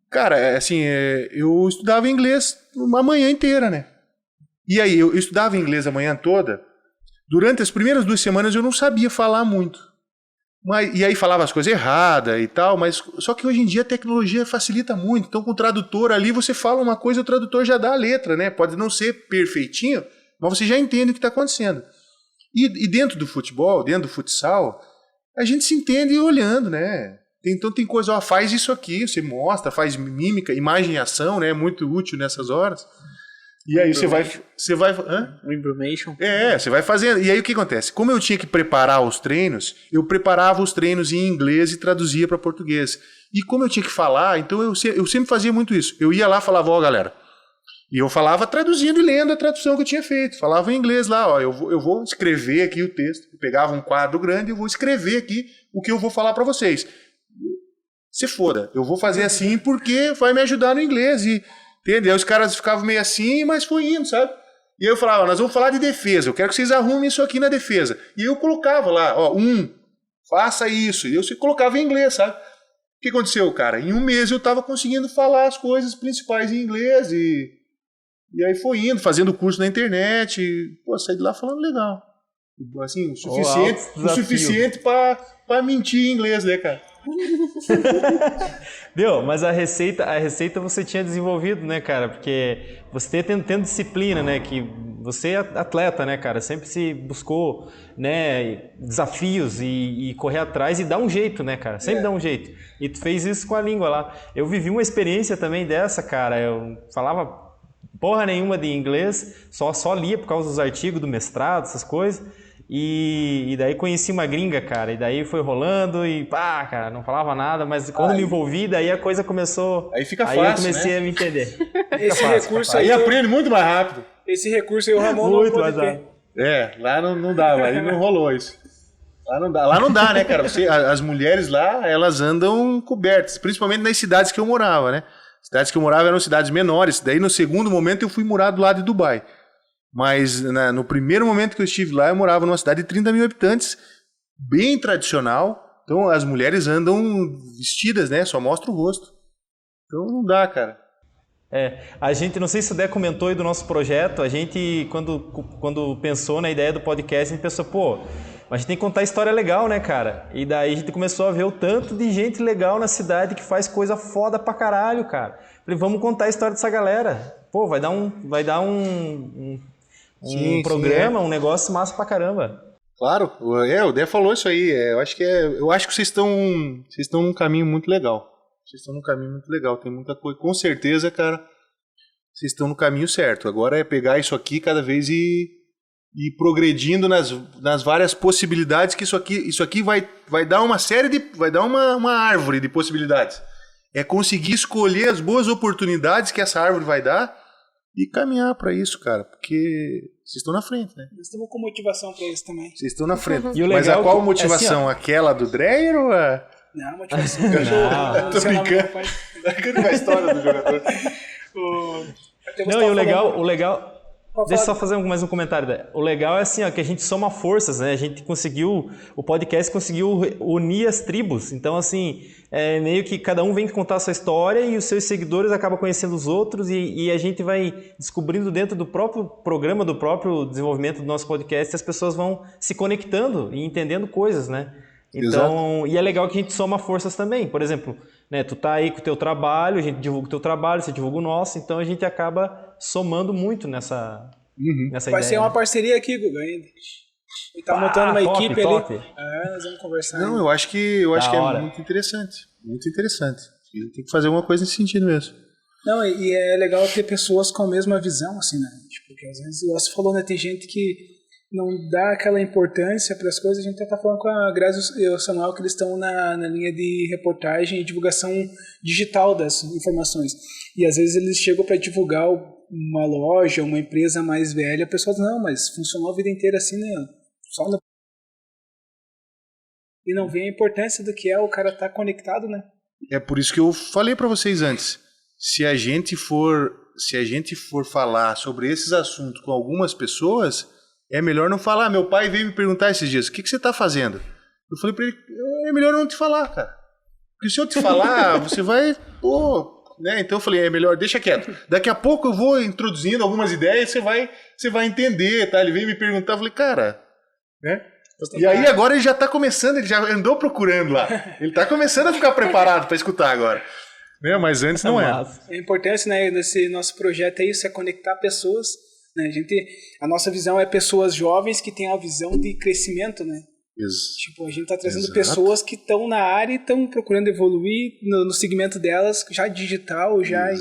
Cara, assim, eu estudava inglês uma manhã inteira, né? E aí, eu estudava inglês a manhã toda. Durante as primeiras 2 semanas eu não sabia falar muito. E aí falava as coisas erradas e tal, mas só que hoje em dia a tecnologia facilita muito. Então, com o tradutor ali, você fala uma coisa, o tradutor já dá a letra, né? Pode não ser perfeitinho, mas você já entende o que está acontecendo. E dentro do futebol, dentro do futsal, a gente se entende olhando, né? Então tem coisa, ó, faz isso aqui, você mostra, faz mímica, imagem e ação, né? É muito útil nessas horas. E aí você vai... Hã? Information. Você vai fazendo. E aí o que acontece? Como eu tinha que preparar os treinos, eu preparava os treinos em inglês e traduzia para português. E como eu tinha que falar, então eu sempre fazia muito isso. Eu ia lá e falava, ó, galera. E eu falava traduzindo e lendo a tradução que eu tinha feito. Falava em inglês lá, ó, eu vou escrever aqui o texto. Eu pegava um quadro grande e eu vou escrever aqui o que eu vou falar para vocês. Se foda, eu vou fazer assim porque vai me ajudar no inglês. Entendeu? Os caras ficavam meio assim, mas foi indo, sabe? E aí eu falava, nós vamos falar de defesa, eu quero que vocês arrumem isso aqui na defesa. E eu colocava lá, ó, faça isso. E eu colocava em inglês, sabe? O que aconteceu, cara? Em 1 mês eu tava conseguindo falar as coisas principais em inglês e aí foi indo, fazendo curso na internet. Pô, saí de lá falando legal. Assim, o suficiente pra mentir em inglês, né, cara? Deu, mas a receita você tinha desenvolvido, né, cara? Porque você tendo disciplina, né? Que você é atleta, né, cara? Sempre se buscou, né, desafios e correr atrás e dar um jeito, né, cara? Sempre dá um jeito. E tu fez isso com a língua lá. Eu vivi uma experiência também dessa, cara. Eu falava porra nenhuma de inglês, só lia por causa dos artigos do mestrado, essas coisas. E daí conheci uma gringa, cara, e daí foi rolando e pá, cara, não falava nada, mas quando me envolvi, daí a coisa começou... Aí fica fácil, aí eu comecei a me entender. Esse recurso aí aprende muito mais rápido. Esse recurso aí o Ramon muito não pode ter. Lá não dava, aí não rolou isso. Lá não dá, né, cara? As mulheres lá, elas andam cobertas, principalmente nas cidades que eu morava, né? Cidades que eu morava eram cidades menores, daí no segundo momento eu fui morar do lado de Dubai. Mas no primeiro momento que eu estive lá, eu morava numa cidade de 30 mil habitantes, bem tradicional. Então as mulheres andam vestidas, né? Só mostra o rosto. Então não dá, cara. A gente, não sei se o Dé comentou aí do nosso projeto, a gente, quando pensou na ideia do podcast, a gente pensou, pô, a gente tem que contar história legal, né, cara? E daí a gente começou a ver o tanto de gente legal na cidade que faz coisa foda pra caralho, cara. Falei, vamos contar a história dessa galera. Pô, vai dar um programa, um negócio massa pra caramba. Claro, o Dé falou isso aí. Eu acho que vocês estão num caminho muito legal. Tem muita coisa. Com certeza, cara, vocês estão no caminho certo. Agora é pegar isso aqui cada vez e progredindo nas várias possibilidades que isso aqui vai dar uma série de... vai dar uma árvore de possibilidades. É conseguir escolher as boas oportunidades que essa árvore vai dar e caminhar para isso, cara, porque vocês estão na frente, né? Nós estamos com motivação para isso também. Vocês estão na frente. E o mas legal a qual motivação? Assim, aquela do Dreyer ou a... Não, motivação. Tô brincando. Largando a história do jogador. Não, e o legal... Deixa eu só fazer mais um comentário. O legal é assim, ó, que a gente soma forças, né? A gente conseguiu, o podcast conseguiu unir as tribos. Então, assim, meio que cada um vem contar a sua história e os seus seguidores acabam conhecendo os outros e a gente vai descobrindo dentro do próprio programa, do próprio desenvolvimento do nosso podcast, as pessoas vão se conectando e entendendo coisas, né? Então, e é legal que a gente soma forças também. Por exemplo, né, tu tá aí com o teu trabalho, a gente divulga o teu trabalho, você divulga o nosso, então a gente acaba somando muito nessa ideia. Vai ser uma parceria aqui, Guga, ainda. Ele tá montando uma equipe ali. Nós vamos conversar. Não, eu acho que é muito interessante. Muito interessante. Tem que fazer alguma coisa nesse sentido mesmo. Não, e é legal ter pessoas com a mesma visão, assim, né? Porque às vezes, você falou, né, tem gente que não dá aquela importância para as coisas. A gente tá falando com a Grazi e o Samuel que eles estão na linha de reportagem e divulgação digital das informações. E às vezes eles chegam para divulgar uma loja, uma empresa mais velha, a pessoa diz, não, mas funcionou a vida inteira assim, né? Só no... E não vê a importância do que é o cara estar conectado, né? É por isso que eu falei para vocês antes. Se a gente for falar sobre esses assuntos com algumas pessoas, é melhor não falar. Meu pai veio me perguntar esses dias, o que você está fazendo? Eu falei para ele, é melhor não te falar, cara. Porque se eu te falar, você vai... né? Então eu falei, é melhor, deixa quieto. Daqui a pouco eu vou introduzindo algumas ideias, você vai entender, tá? Ele veio me perguntar, eu falei, cara... né? E aí agora ele já está começando, ele já andou procurando lá. Ele está começando a ficar preparado para escutar agora. Né? Mas antes não é. A importância, né, desse nosso projeto é isso, é conectar pessoas. Né? A nossa visão é pessoas jovens que têm a visão de crescimento, né? Tipo, a gente está trazendo pessoas que estão na área e estão procurando evoluir no segmento delas, já digital, já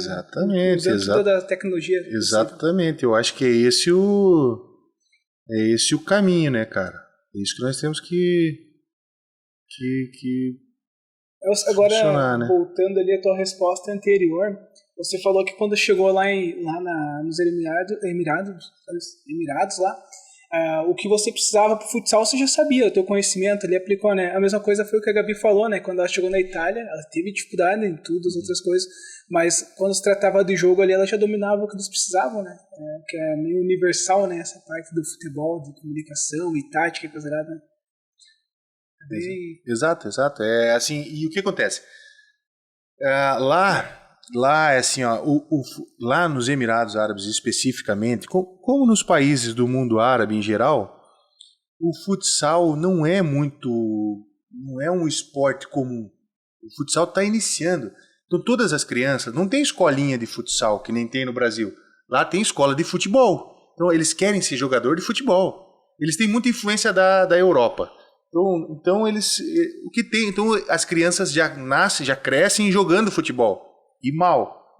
usando toda a tecnologia. Exatamente, eu acho que é esse o caminho, né, cara? É isso que nós temos que agora, né? voltando ali a tua resposta anterior, você falou que quando chegou lá nos Emirados lá, o que você precisava para o futsal você já sabia, o teu conhecimento ali aplicou, né? A mesma coisa foi o que a Gabi falou, né? Quando ela chegou na Itália, ela teve dificuldade em tudo, as outras coisas, mas quando se tratava de jogo ali, ela já dominava o que eles precisavam, né? Que é meio universal, né? Essa parte do futebol, de comunicação e tática e coisa né? Exato. É assim, e o que acontece? Lá é assim, ó, lá nos Emirados Árabes especificamente, como nos países do mundo árabe em geral, o futsal não é um esporte comum. O futsal está iniciando. Então todas as crianças, não tem escolinha de futsal que nem tem no Brasil. Lá tem escola de futebol. Então eles querem ser jogador de futebol. Eles têm muita influência da Europa. Então eles, o que tem? Então as crianças já nascem, já crescem jogando futebol. E mal.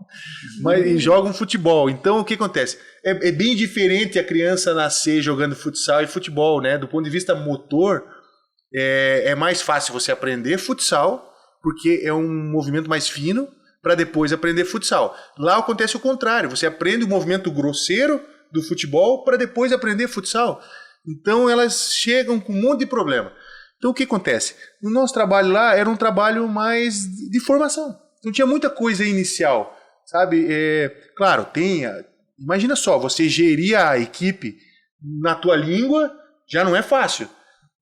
Mas jogam futebol. Então o que acontece? É bem diferente a criança nascer jogando futsal e futebol, né? Do ponto de vista motor, é mais fácil você aprender futsal, porque é um movimento mais fino, para depois aprender futsal. Lá acontece o contrário. Você aprende o movimento grosseiro do futebol para depois aprender futsal. Então elas chegam com um monte de problema. Então o que acontece? O nosso trabalho lá era um trabalho mais de formação. Não tinha muita coisa inicial, sabe? Claro, imagina só, você gerir a equipe na tua língua já não é fácil.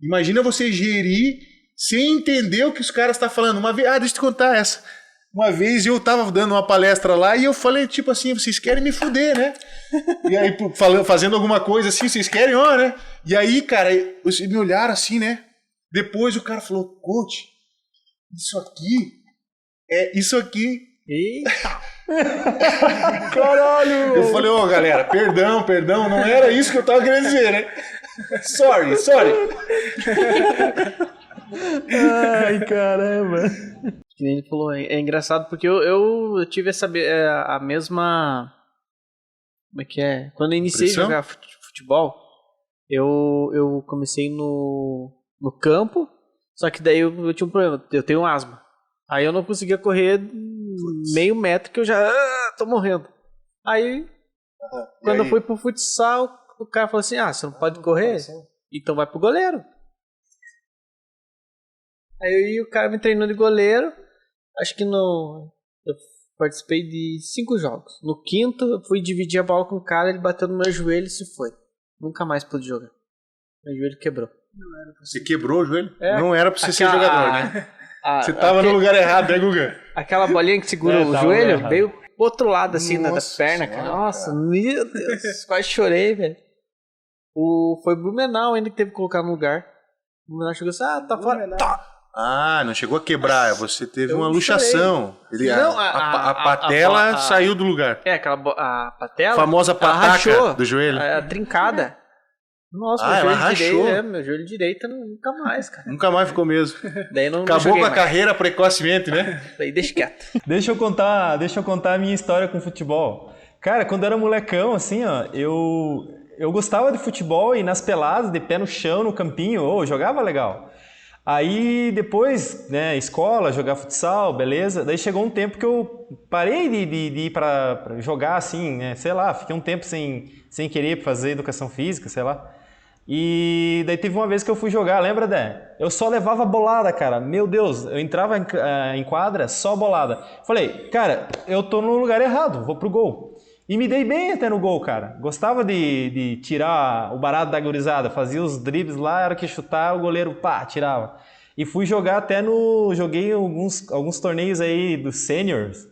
Imagina você gerir sem entender o que os caras estão falando. Uma vez, deixa eu te contar essa. Uma vez eu estava dando uma palestra lá e eu falei tipo assim, vocês querem me fuder, né? E aí fazendo alguma coisa assim, vocês querem, né? E aí, cara, vocês me olharam assim, né? Depois o cara falou, coach, isso aqui. Eita! Caralho! Eu falei, galera, perdão, não era isso que eu tava querendo dizer, né? Sorry. Ai, caramba. Que nem ele falou, é engraçado porque eu tive a mesma... Como é que é? Quando eu iniciei a jogar futebol, eu comecei no campo, só que daí eu tinha um problema, eu tenho asma. Aí eu não conseguia correr meio metro que eu já tô morrendo. Aí, quando eu fui pro futsal, o cara falou assim, você não pode correr? Então vai pro goleiro. Aí o cara me treinou de goleiro, acho que no Eu participei de 5 jogos. No quinto, eu fui dividir a bola com o cara, ele bateu no meu joelho e se foi. Nunca mais pude jogar. Meu joelho quebrou. Você quebrou o joelho? É, Não era pra você ser jogador, né? Você tava no lugar errado, né, Guga? Aquela bolinha que segura o tava joelho errado. veio pro outro lado, assim, da Nossa perna, senhora, cara. Nossa, meu Deus. Quase chorei, velho. Foi Blumenau ainda que teve que colocar no lugar. O Blumenau chegou assim, tá fora. Blumenau. Tá. Ah, não chegou a quebrar, você teve Eu uma luxação. Não, a patela saiu do lugar. A patela. A famosa ela pataca rachou, do joelho. a trincada. Nossa, Ah, meu ela joelho rachou. direito, meu joelho direito nunca mais, cara. Nunca mais ficou mesmo. Daí não Acabou joguei com a mais. carreira precocemente, né? Daí deixa quieto. Deixa eu contar a minha história com futebol. Cara, quando eu era molecão, assim, ó, eu gostava de futebol e nas peladas, de pé no chão, no campinho, jogava legal. Aí depois, né, escola, jogar futsal, beleza. Daí chegou um tempo que eu parei de ir pra jogar assim, né, sei lá, fiquei um tempo sem querer fazer educação física, sei lá. E daí teve uma vez que eu fui jogar, lembra, Dé? Eu só levava bolada, cara. Meu Deus, eu entrava em quadra, só bolada. Falei, cara, eu tô no lugar errado, vou pro gol. E me dei bem até no gol, cara. Gostava de tirar o barato da gurizada. Fazia os dribles lá, era que chutar, o goleiro, pá, tirava. E fui jogar joguei alguns torneios aí dos seniors.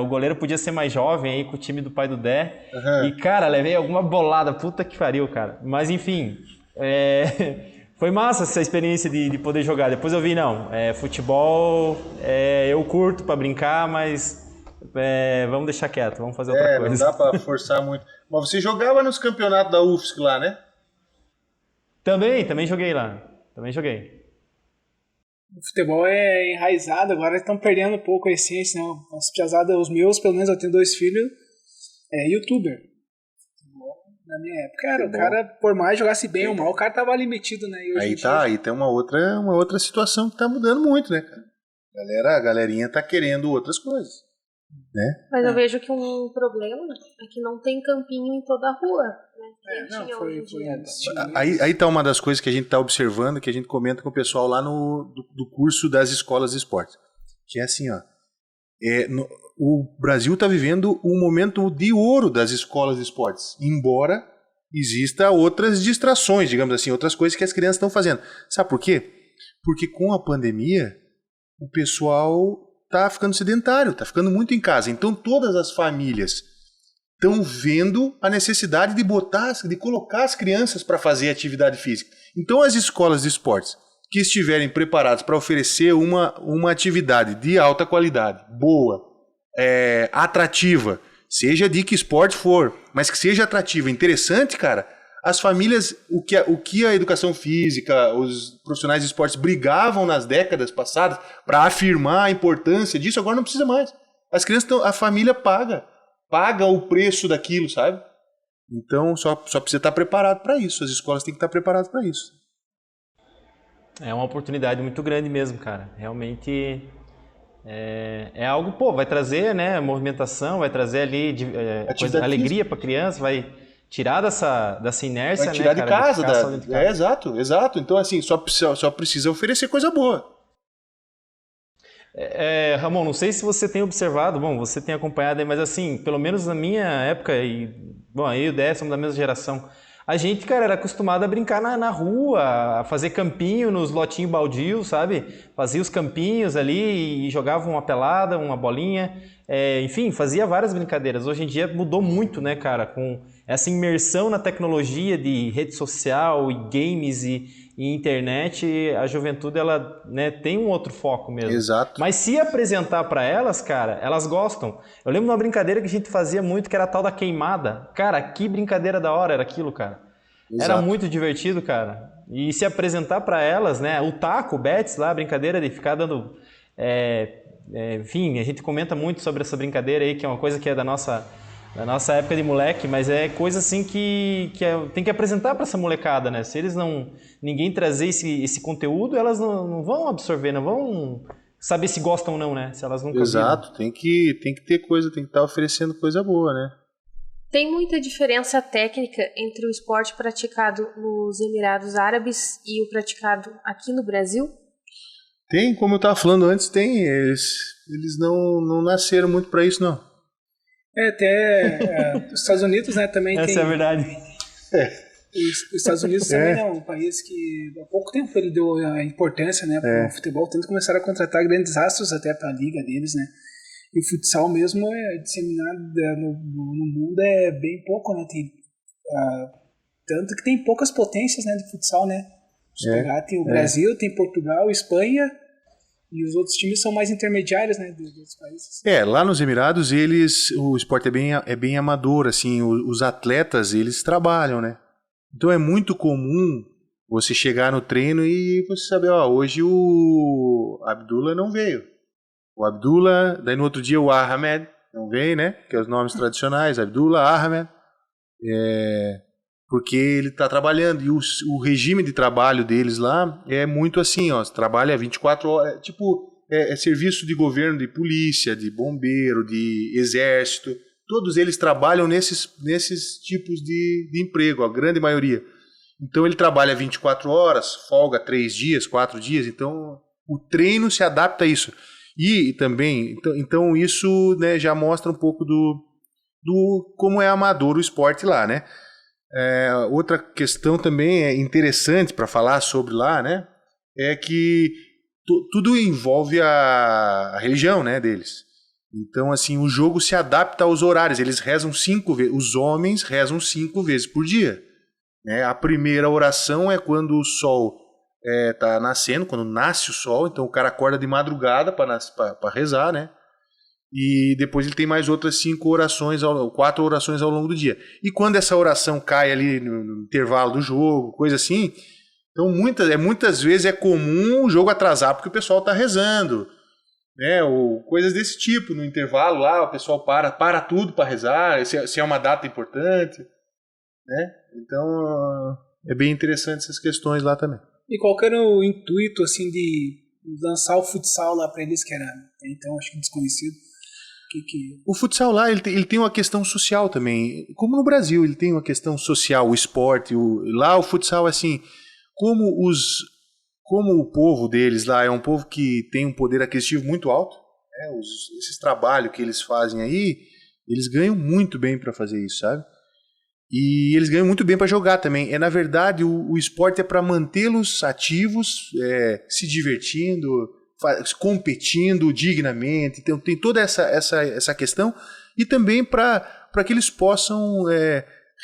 O goleiro podia ser mais jovem aí com o time do pai do Dé. Uhum. E, cara, levei alguma bolada, puta que pariu, cara. Mas, enfim, foi massa essa experiência de poder jogar. Depois eu vi, não, futebol eu curto pra brincar, mas vamos deixar quieto, vamos fazer outra coisa. Não dá pra forçar muito. Mas você jogava nos campeonatos da UFSC lá, né? Também joguei lá, também joguei. O futebol é enraizado, agora estão perdendo um pouco a essência, né? As piazadas, os meus, pelo menos eu tenho 2 filhos, youtuber. Na minha época, cara, o cara, por mais jogasse bem ou mal, o cara tava ali metido, né? E hoje em dia, Aí tem uma outra situação que tá mudando muito, né, cara? A galerinha tá querendo outras coisas, né? Mas eu vejo que um problema é que não tem campinho em toda a rua, né? não, Tinha foi hoje em dia. antes. Aí tá uma das coisas que a gente tá observando, que a gente comenta com o pessoal lá do curso das escolas de esporte. Que é assim, ó. O Brasil tá vivendo um momento de ouro das escolas de esportes, embora exista outras distrações, digamos assim, outras coisas que as crianças estão fazendo. Sabe por quê? Porque com a pandemia, o pessoal tá ficando sedentário, tá ficando muito em casa. Então todas as famílias estão vendo a necessidade de colocar as crianças para fazer atividade física. Então as escolas de esportes que estiverem preparadas para oferecer uma atividade de alta qualidade, boa, atrativa, seja de que esporte for, mas que seja atrativa, interessante, cara, as famílias, o que a educação física, os profissionais de esportes brigavam nas décadas passadas para afirmar a importância disso, agora não precisa mais. As crianças a família paga o preço daquilo, sabe? Então só precisa estar preparado para isso. As escolas têm que estar preparadas para isso. É uma oportunidade muito grande mesmo, cara. Realmente é algo, vai trazer, né, movimentação, vai trazer ali alegria para a criança, vai tirar dessa inércia, vai tirar, né, de cara, casa. De casa. Exato. Então, assim, só precisa oferecer coisa boa. Ramon, não sei se você tem observado, você tem acompanhado aí, mas assim, pelo menos na minha época, eu e o Dé somos da mesma geração, a gente, cara, era acostumado a brincar na rua, a fazer campinho nos lotinhos baldios, sabe? Fazia os campinhos ali e jogava uma pelada, uma bolinha, enfim, fazia várias brincadeiras. Hoje em dia mudou muito, né, cara, com essa imersão na tecnologia de rede social e games e internet, a juventude, ela, né, tem um outro foco mesmo. Exato. Mas se apresentar para elas, cara, elas gostam. Eu lembro de uma brincadeira que a gente fazia muito, que era a tal da queimada. Cara, que brincadeira da hora era aquilo, cara. Exato. Era muito divertido, cara. E se apresentar para elas, né, o taco, o bets lá, a brincadeira de ficar dando... enfim, a gente comenta muito sobre essa brincadeira aí, que é uma coisa que é da nossa época de moleque, mas é coisa assim que tem que apresentar para essa molecada, né? Se ninguém trazer esse conteúdo, elas não vão absorver, não vão saber se gostam ou não, né? Se elas nunca Exato, tem que ter coisa, tem que estar oferecendo coisa boa, né? Tem muita diferença técnica entre o esporte praticado nos Emirados Árabes e o praticado aqui no Brasil? Tem, como eu estava falando antes, tem. Eles não nasceram muito para isso, não. Até os Estados Unidos, né, também Essa tem... é a verdade. Os Estados Unidos também é um país que há pouco tempo ele deu a importância, né, para o futebol, tanto começaram a contratar grandes astros até para a liga deles, né. E o futsal mesmo é disseminado no mundo bem pouco, né, tem, tanto que tem poucas potências, né, de futsal, né. Se pegar, tem o Brasil, tem Portugal, Espanha, e os outros times são mais intermediários, né, dos outros países. Lá nos Emirados, o esporte é bem amador, assim, os atletas, eles trabalham, né. Então é muito comum você chegar no treino e você saber, hoje o Abdullah não veio. O Abdullah, daí no outro dia o Ahmed não veio, né? Que é os nomes tradicionais, Abdullah, Ahmed. Porque ele está trabalhando. E o regime de trabalho deles lá é muito assim, você trabalha 24 horas, é serviço de governo, de polícia, de bombeiro, de exército. Todos eles trabalham nesses tipos de emprego, a grande maioria. Então ele trabalha 24 horas, folga 3 dias, 4 dias, então o treino se adapta a isso. E também, então isso, né, já mostra um pouco do como é amador o esporte lá, né? Outra questão também interessante para falar sobre lá, né, é que tudo envolve a religião, né, deles. Então, assim, o jogo se adapta aos horários. Eles rezam 5 vezes. Os homens rezam 5 vezes por dia. Né? A primeira oração é quando o sol está nascendo, quando nasce o sol. Então, o cara acorda de madrugada para rezar, né? E depois ele tem mais outras 4 orações ao longo do dia. E quando essa oração cai ali no intervalo do jogo, coisa assim, então muitas vezes é comum o jogo atrasar porque o pessoal está rezando. Ou coisas desse tipo, no intervalo lá, o pessoal para tudo para rezar, se é uma data importante, né? Então, é bem interessante essas questões lá também. E qual que era o intuito, assim, de lançar o futsal lá para eles, que era, então, acho que desconhecido? O futsal lá, ele tem uma questão social também, como no Brasil, ele tem uma questão social, o esporte, lá o futsal, assim, como o povo deles lá é um povo que tem um poder aquisitivo muito alto, né? Esses trabalhos que eles fazem aí, eles ganham muito bem para fazer isso, sabe? E eles ganham muito bem para jogar também. Na verdade, o esporte é para mantê-los ativos, se divertindo, competindo dignamente. Então, tem toda essa questão. E também para que eles possam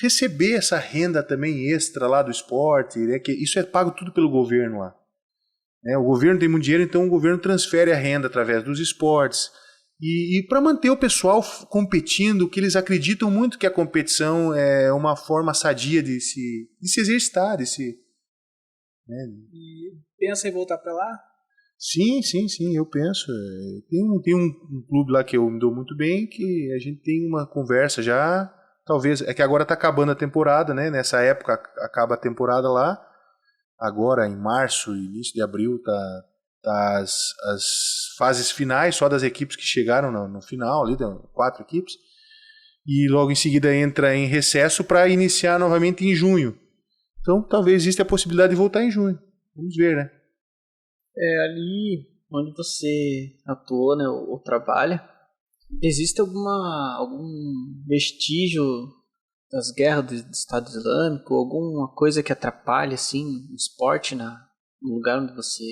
receber essa renda também extra lá do esporte, né? Que isso é pago tudo pelo governo lá. O governo tem muito dinheiro, então o governo transfere a renda através dos esportes. E para manter o pessoal competindo, que eles acreditam muito que a competição é uma forma sadia de se exercitar. Né? E pensa em voltar para lá? Sim, eu penso. Tem um clube lá que eu me dou muito bem, que a gente tem uma conversa já. Talvez, é que agora está acabando a temporada, né? Nessa época acaba a temporada lá. Agora, em março, início de abril, tá as fases finais, só das equipes que chegaram no final, ali, 4 equipes. E logo em seguida entra em recesso para iniciar novamente em junho. Então, talvez exista a possibilidade de voltar em junho. Vamos ver, né? Ali onde você atuou, né, ou trabalha, existe algum vestígio das guerras do Estado Islâmico, alguma coisa que atrapalhe assim, o esporte no lugar onde você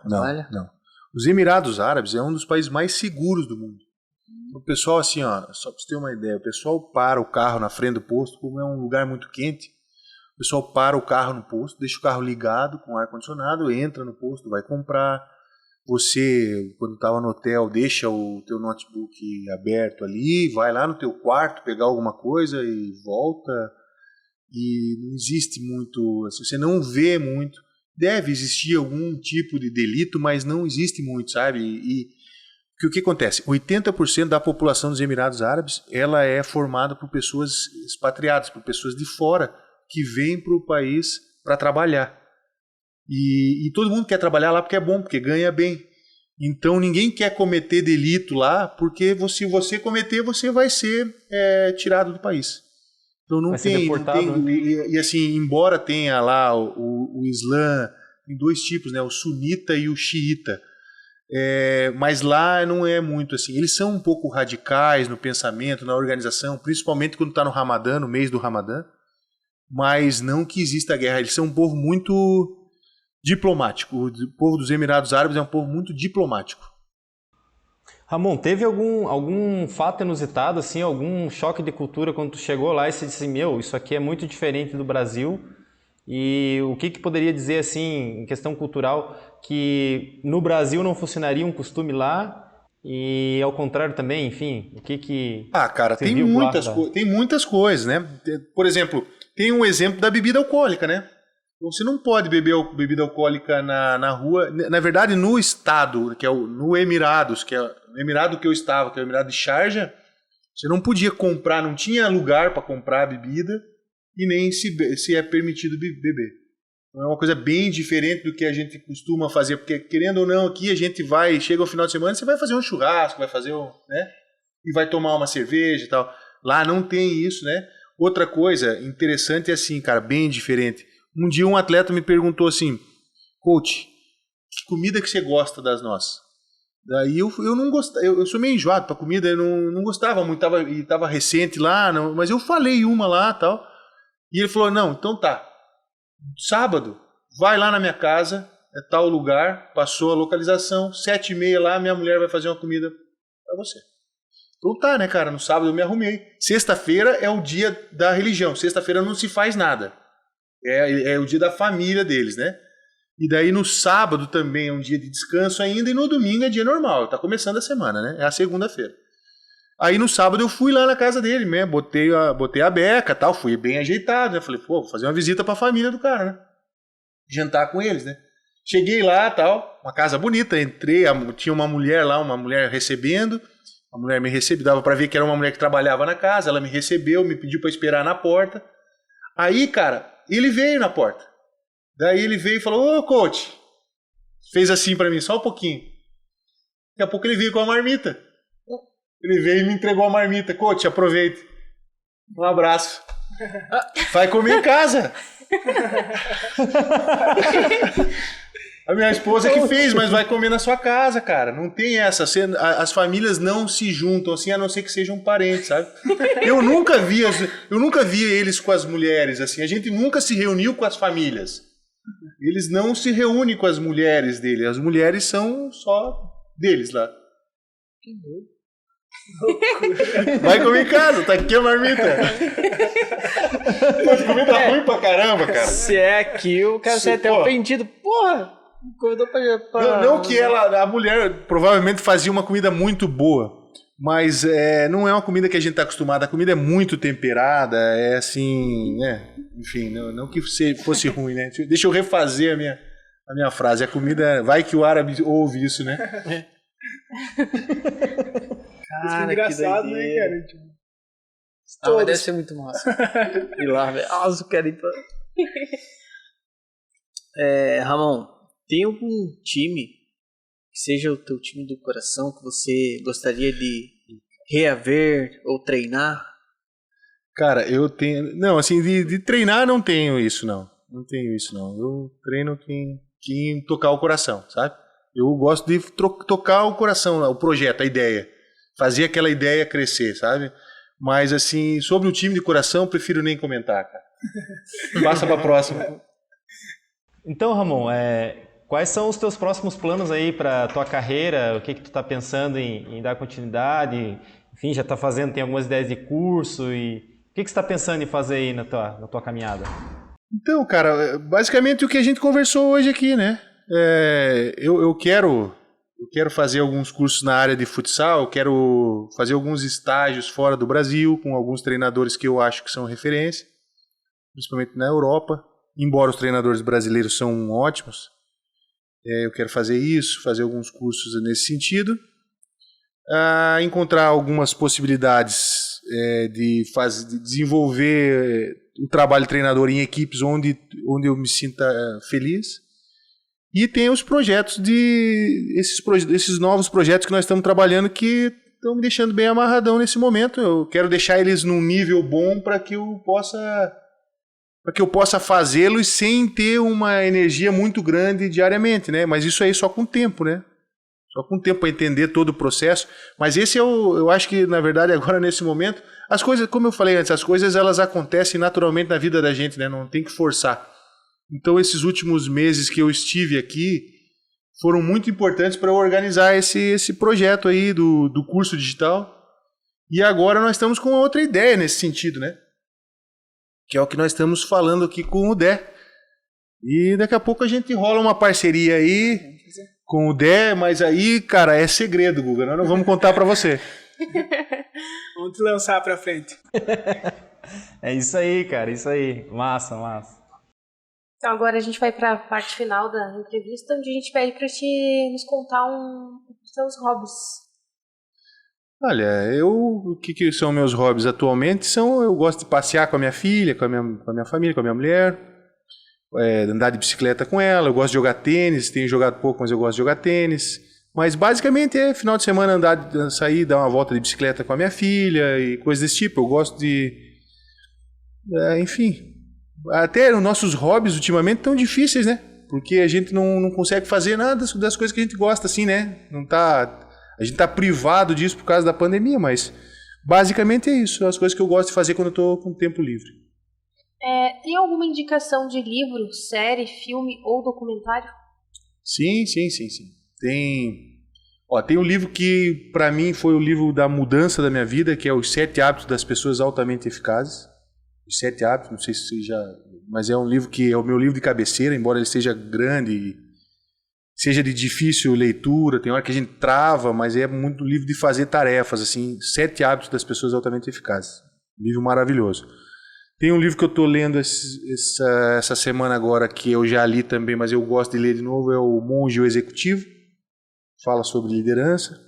trabalha? Não. Os Emirados Árabes é um dos países mais seguros do mundo. O pessoal, assim, só para você ter uma ideia, o pessoal para o carro na frente do posto, como é um lugar muito quente, o pessoal para o carro no posto, deixa o carro ligado com ar-condicionado, entra no posto, vai comprar. Você, quando estava no hotel, deixa o teu notebook aberto ali, vai lá no teu quarto pegar alguma coisa e volta. E não existe muito, assim, você não vê muito. Deve existir algum tipo de delito, mas não existe muito, sabe? E o que acontece? 80% da população dos Emirados Árabes, ela é formada por pessoas expatriadas, por pessoas de fora que vêm para o país para trabalhar. E todo mundo quer trabalhar lá porque é bom, porque ganha bem. Então ninguém quer cometer delito lá, porque se você cometer, você vai ser tirado do país. Então não tem. E assim, embora tenha lá o Islã, Tem 2 tipos, né? O sunita e o xiita. Mas lá não é muito assim. Eles são um pouco radicais no pensamento, na organização, principalmente quando está no Ramadã, no mês do Ramadã. Mas não que exista guerra. Eles são um povo muito diplomático. O povo dos Emirados Árabes é um povo muito diplomático. Ramon, teve algum fato inusitado, assim, algum choque de cultura quando tu chegou lá e você disse, isso aqui é muito diferente do Brasil? E o que poderia dizer, assim, em questão cultural, que no Brasil não funcionaria um costume lá e ao contrário também, enfim, o que cara, tem muitas coisas, né? Por exemplo, tem um exemplo da bebida alcoólica, né? Você não pode beber bebida alcoólica na rua. Na verdade, no estado, que é no Emirados, que é o Emirado que eu estava, que é o Emirado de Sharjah, você não podia comprar, não tinha lugar para comprar bebida e nem se é permitido beber. Então é uma coisa bem diferente do que a gente costuma fazer, porque querendo ou não, aqui a gente chega ao final de semana, você vai fazer um churrasco, vai fazer né? E vai tomar uma cerveja e tal. Lá não tem isso, né? Outra coisa interessante é assim, cara, bem diferente. Um dia um atleta me perguntou assim, coach, que comida que você gosta das nossas? Daí eu não gostava, eu sou meio enjoado pra comida, eu não gostava muito, tava recente lá, mas eu falei uma lá e tal. E ele falou, não, então tá, sábado, vai lá na minha casa, é tal lugar, passou a localização, 7h30 lá, minha mulher vai fazer uma comida pra você. Então tá, né, cara, no sábado eu me arrumei. Sexta-feira é o dia da religião, sexta-feira não se faz nada. É o dia da família deles, né? E daí no sábado também é um dia de descanso ainda e no domingo é dia normal. Tá começando a semana, né? É a segunda-feira. Aí no sábado eu fui lá na casa dele, né? Botei a beca e tal, fui bem ajeitado, né? Falei, vou fazer uma visita pra família do cara, né? Jantar com eles, né? Cheguei lá tal, uma casa bonita, entrei, tinha uma mulher lá, uma mulher recebendo. A mulher me recebeu, dava pra ver que era uma mulher que trabalhava na casa, ela me recebeu, me pediu pra esperar na porta. Aí, cara, ele veio na porta. Daí ele veio e falou, ô coach, fez assim pra mim, só um pouquinho. Daqui a pouco ele veio com a marmita. Ele veio e me entregou a marmita. Coach, aproveite. Um abraço. Vai comer em casa. A minha esposa que fez, mas vai comer na sua casa, cara. Não tem essa. As famílias não se juntam assim, a não ser que sejam parentes, sabe? Eu nunca vi eles com as mulheres, assim. A gente nunca se reuniu com as famílias. Eles não se reúnem com as mulheres dele. As mulheres são só deles lá. Que louco. Vai comer em casa, tá aqui a marmita. Mas comida ruim pra caramba, cara. Se é aqui, o cara sai até ofendido. Porra! Não que a mulher provavelmente fazia uma comida muito boa, mas não é uma comida que a gente está acostumado. A comida é muito temperada, é assim, né? Enfim, não que fosse ruim, né? Deixa eu refazer a minha frase. A comida, vai que o árabe ouve isso, né? Cara, que engraçado, né, cara? Mas deve ser muito massa. E lá, velho. Eu quero ir pra... Ramon, tem algum time que seja o teu time do coração que você gostaria de reaver ou treinar? Cara, eu tenho... Não, assim, de treinar não tenho isso, não. Não tenho isso, não. Eu treino quem tocar o coração, sabe? Eu gosto de tocar o coração, o projeto, a ideia. Fazer aquela ideia crescer, sabe? Mas, assim, sobre o time de coração, prefiro nem comentar, cara. Passa pra próxima. Então, Ramon, quais são os teus próximos planos aí para tua carreira? O que tu tá pensando em dar continuidade? Enfim, já tá tem algumas ideias de curso e o que você está pensando em fazer aí na tua caminhada? Então, cara, basicamente o que a gente conversou hoje aqui, né? Eu quero fazer alguns cursos na área de futsal, eu quero fazer alguns estágios fora do Brasil com alguns treinadores que eu acho que são referência, principalmente na Europa. Embora os treinadores brasileiros são ótimos, eu quero fazer isso, fazer alguns cursos nesse sentido. Encontrar algumas possibilidades de desenvolver o trabalho de treinador em equipes onde eu me sinta feliz. E tem os projetos esses novos projetos que nós estamos trabalhando que estão me deixando bem amarradão nesse momento. Eu quero deixar eles num nível bom para que eu possa para que eu possa fazê-los sem ter uma energia muito grande diariamente, né? Mas isso aí só com o tempo, né? Só com o tempo para entender todo o processo. Mas esse eu acho que, na verdade, agora nesse momento, as coisas, como eu falei antes, as coisas elas acontecem naturalmente na vida da gente, né? Não tem que forçar. Então, esses últimos meses que eu estive aqui foram muito importantes para eu organizar esse projeto aí do curso digital. E agora nós estamos com outra ideia nesse sentido, né? Que é o que nós estamos falando aqui com o Dé. E daqui a pouco a gente rola uma parceria aí com o Dé, mas aí, cara, é segredo, Guga. Nós não vamos contar para você. Vamos te lançar para frente. É isso aí, cara, isso aí. Massa, massa. Então agora a gente vai para a parte final da entrevista, onde a gente pede para te nos contar os seus hobbies. Olha, o que são meus hobbies atualmente? Eu gosto de passear com a minha filha, com a minha família, com a minha mulher, andar de bicicleta com ela, eu gosto de jogar tênis, tenho jogado pouco, mas eu gosto de jogar tênis. Mas basicamente é final de semana sair, dar uma volta de bicicleta com a minha filha e coisas desse tipo. Eu gosto de... enfim, até os nossos hobbies ultimamente estão difíceis, né? Porque a gente não consegue fazer nada das coisas que a gente gosta, assim, né? A gente está privado disso por causa da pandemia, mas basicamente é isso. As coisas que eu gosto de fazer quando eu estou com tempo livre. Tem alguma indicação de livro, série, filme ou documentário? Sim. Tem um livro que, para mim, foi o livro da mudança da minha vida, que é Os 7 Hábitos das Pessoas Altamente Eficazes. Os 7 Hábitos, não sei se você já... Mas é um livro que é o meu livro de cabeceira, embora ele seja grande e seja de difícil leitura, tem hora que a gente trava, mas é muito livro de fazer tarefas, assim, 7 Hábitos das Pessoas Altamente Eficazes. Um livro maravilhoso. Tem um livro que eu estou lendo essa semana agora, que eu já li também, mas eu gosto de ler de novo, é o Monge e o Executivo. Fala sobre liderança.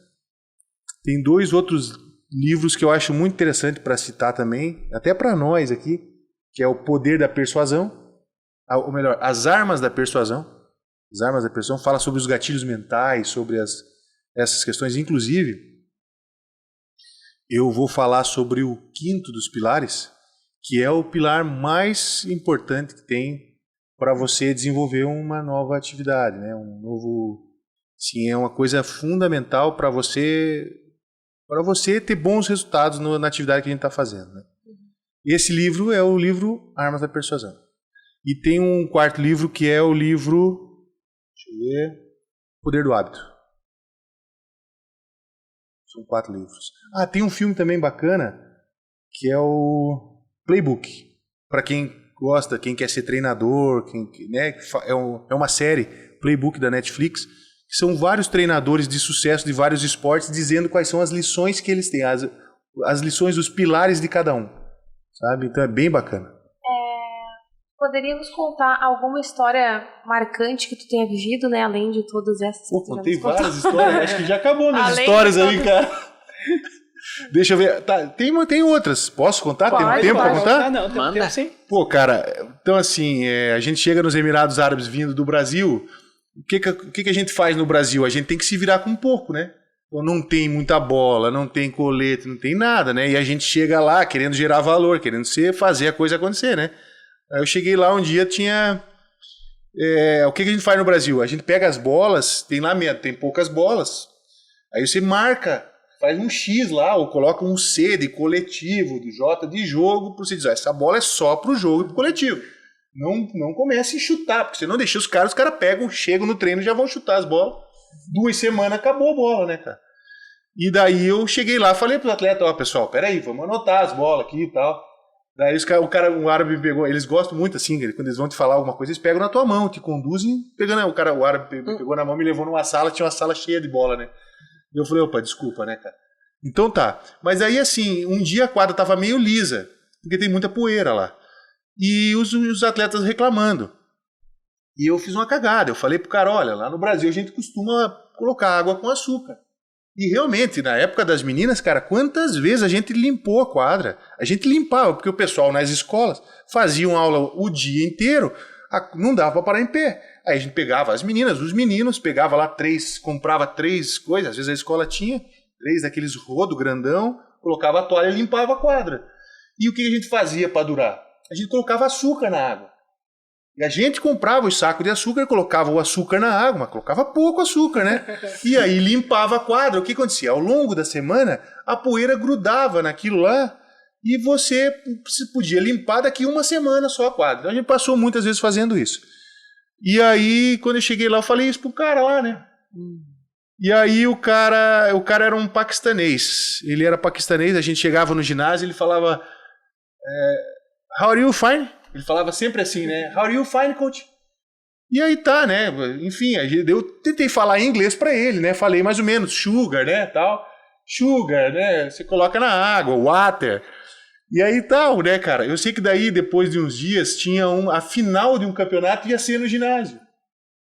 Tem 2 outros livros que eu acho muito interessante para citar também, até para nós aqui, que é O Poder da Persuasão, ou melhor, As Armas da Persuasão. As Armas da Persuasão fala sobre os gatilhos mentais, sobre essas questões. Inclusive, eu vou falar sobre o 5º dos pilares, que é o pilar mais importante que tem para você desenvolver uma nova atividade, né? Sim, é uma coisa fundamental para você ter bons resultados na atividade que a gente está fazendo, né? Esse livro é o livro Armas da Persuasão. E tem um 4º livro que é o livro, deixa eu ver, Poder do Hábito. São 4 livros. Tem um filme também bacana, que é o Playbook. Para quem gosta, quem quer ser treinador, né, é uma série, Playbook da Netflix, que são vários treinadores de sucesso de vários esportes dizendo quais são as lições que eles têm, as lições, os pilares de cada um, sabe? Então é bem bacana. Poderíamos contar alguma história marcante que tu tenha vivido, né? Além de todas essas. Contei várias histórias, acho que já acabou minhas histórias aí, cara. Deixa eu ver. Tá, tem outras. Posso contar? Tem um tempo para contar? Não, tem tempo sim. Pô, cara, então assim, a gente chega nos Emirados Árabes vindo do Brasil. O que a gente faz no Brasil? A gente tem que se virar com um pouco, né? Não tem muita bola, não tem colete, não tem nada, né? E a gente chega lá querendo gerar valor, querendo fazer a coisa acontecer, né? Aí eu cheguei lá um dia, tinha... o que a gente faz no Brasil? A gente pega as bolas, tem poucas bolas. Aí você marca, faz um X lá, ou coloca um C de coletivo, de J de jogo, para você dizer, essa bola é só pro jogo e pro coletivo. Não comece a chutar, porque você não deixa os caras pegam, chegam no treino e já vão chutar as bolas. 2 semanas acabou a bola, né, cara? E daí eu cheguei lá, falei pro atleta, pessoal, peraí, vamos anotar as bolas aqui e tal. Daí o árabe me pegou, eles gostam muito assim, quando eles vão te falar alguma coisa, eles pegam na tua mão, te conduzem, pegando, o árabe me pegou na mão, me levou numa sala, tinha uma sala cheia de bola, né? E eu falei, opa, desculpa, né, cara? Então tá. Mas aí assim, um dia a quadra tava meio lisa, porque tem muita poeira lá. E os atletas reclamando. E eu fiz uma cagada, eu falei pro cara, olha, lá no Brasil a gente costuma colocar água com açúcar. E realmente, na época das meninas, cara, quantas vezes a gente limpou a quadra? A gente limpava, porque o pessoal nas escolas faziam aula o dia inteiro, não dava para parar em pé. Aí a gente pegava as meninas, os meninos, pegava lá comprava 3 coisas, às vezes a escola tinha 3 daqueles rodo grandão, colocava a toalha e limpava a quadra. E o que a gente fazia para durar? a gente colocava açúcar na água. E a gente comprava os sacos de açúcar, colocava o açúcar na água, mas colocava pouco açúcar, né? E aí limpava a quadra. O que acontecia? Ao longo da semana, a poeira grudava naquilo lá e você podia limpar daqui uma semana só a quadra. Então a gente passou muitas vezes fazendo isso. E aí, quando eu cheguei lá, eu falei isso pro cara lá, né? E aí o cara era um paquistanês. Ele era paquistanês, a gente chegava no ginásio e ele falava How are you, fine? Ele falava sempre assim, né? How are you, fine, coach? E aí tá, né? Enfim, eu tentei falar em inglês pra ele, né? Falei mais ou menos sugar, né? Tal. Sugar, né? Você coloca na água, water. E aí tal, né, cara? Eu sei que daí, depois de uns dias, tinha a final de um campeonato ia ser no ginásio.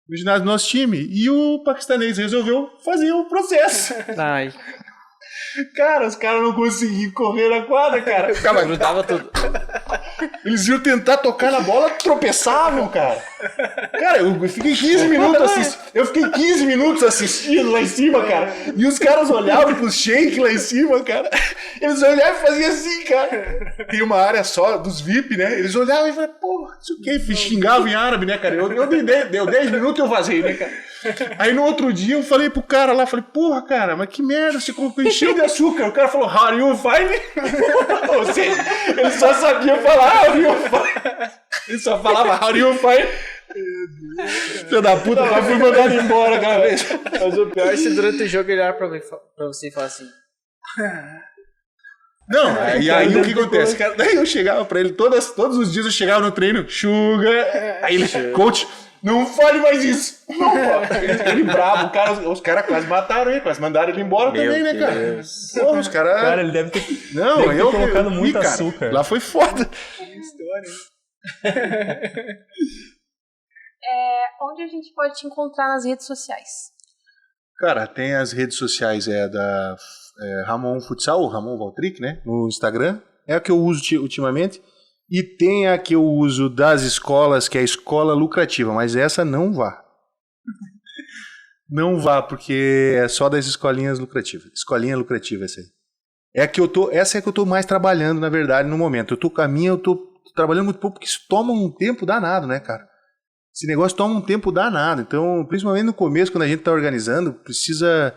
No ginásio do nosso time. E o paquistanês resolveu fazer o processo. Ai. Cara, os caras não conseguiam correr na quadra, cara. Grudava tudo. Eles iam tentar tocar na bola, tropeçavam, cara. Cara, eu fiquei 15 minutos assistindo. Eu fiquei 15 minutos assistindo lá em cima, cara. E os caras olhavam pros shake lá em cima, cara. Eles olhavam e faziam assim, cara. Tem uma área só dos VIP, né? Eles olhavam e falavam, porra, isso o quê? Xingavam em árabe, né, cara? Deu 10 minutos e eu vazei, né, cara? Aí no outro dia eu falei pro cara lá, falei, porra, cara, mas que merda, você encheu de açúcar. O cara falou, how are you, fine? Ou seja, ele só sabia falar how are you, fine. Ele só falava how are you, fine. Filho da puta, eu fui mandado embora aquela vez. Mas o pior é se durante o jogo ele olhar pra você e falar assim. Não, e aí o que acontece? Cara, daí eu chegava pra ele, todos os dias eu chegava no treino, sugar. Aí ele, coach, não fale mais isso. Não, pô. Ele bravo, os caras quase mataram ele, quase mandaram ele embora também, né, cara? Porra, os caras. Cara, ele deve ter, colocado muito cara, açúcar. Lá foi foda. Que história, hein? Onde a gente pode te encontrar nas redes sociais? Cara, tem as redes sociais da Ramon Futsal, o Ramon Valtric, né? No Instagram. É a que eu uso ultimamente. E tem a que eu uso das escolas, que é a escola lucrativa, mas essa não vá. Não vá, porque é só das escolinhas lucrativas. Escolinha lucrativa essa aí. Essa é que eu tô mais trabalhando, na verdade, no momento. Eu tô trabalhando muito pouco, porque isso toma um tempo danado, né, cara? Esse negócio toma um tempo danado. Então, principalmente no começo, quando a gente tá organizando, precisa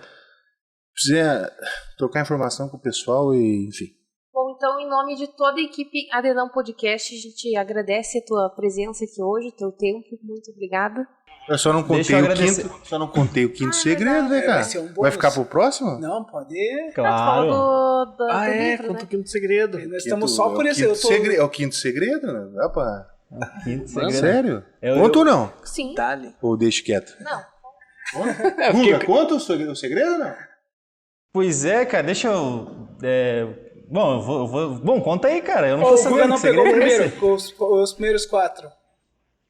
trocar informação com o pessoal e, enfim. Bom, então, em nome de toda a equipe Adenão Podcast, a gente agradece a tua presença aqui hoje, o teu tempo. Muito obrigada. Eu só não contei o quinto segredo, né, cara? Vai ficar pro próximo? Não, pode. Claro. Do livro, conta né? o quinto segredo. Nós estamos só por isso. É o quinto segredo? Né? Dá pra... Quinto segredo. Sério? Conta ou não? Sim. Dale. Ou deixa quieto? Não. Guga, conta o segredo ou não? Pois é, cara, deixa eu... Bom, conta aí, cara. Eu não tô O sabendo Guga não que pegou o segredo é primeiro, esse. os primeiros 4.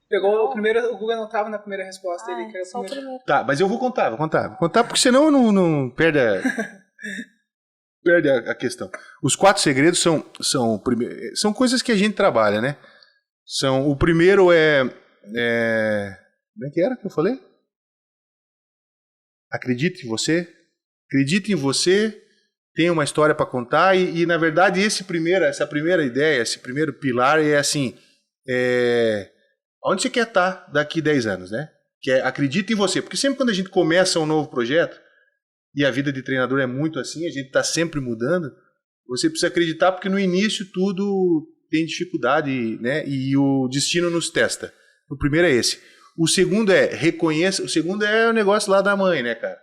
Pegou o primeiro, o Guga não tava na primeira resposta, ele quer Só o primeiro. Tá, mas eu vou contar. Vou contar porque senão não perde a questão. Os 4 segredos são coisas que a gente trabalha, né? O primeiro como é que era que eu falei? Acredite em você. Acredite em você. Tem uma história para contar e na verdade essa primeira ideia, esse primeiro pilar é assim, onde você quer estar daqui 10 anos, né? Que é acredite em você, porque sempre quando a gente começa um novo projeto, e a vida de treinador é muito assim, a gente está sempre mudando, você precisa acreditar porque no início tudo tem dificuldade, né? E o destino nos testa. O primeiro é esse. O segundo é reconheça, o segundo é o negócio lá da mãe, né, cara?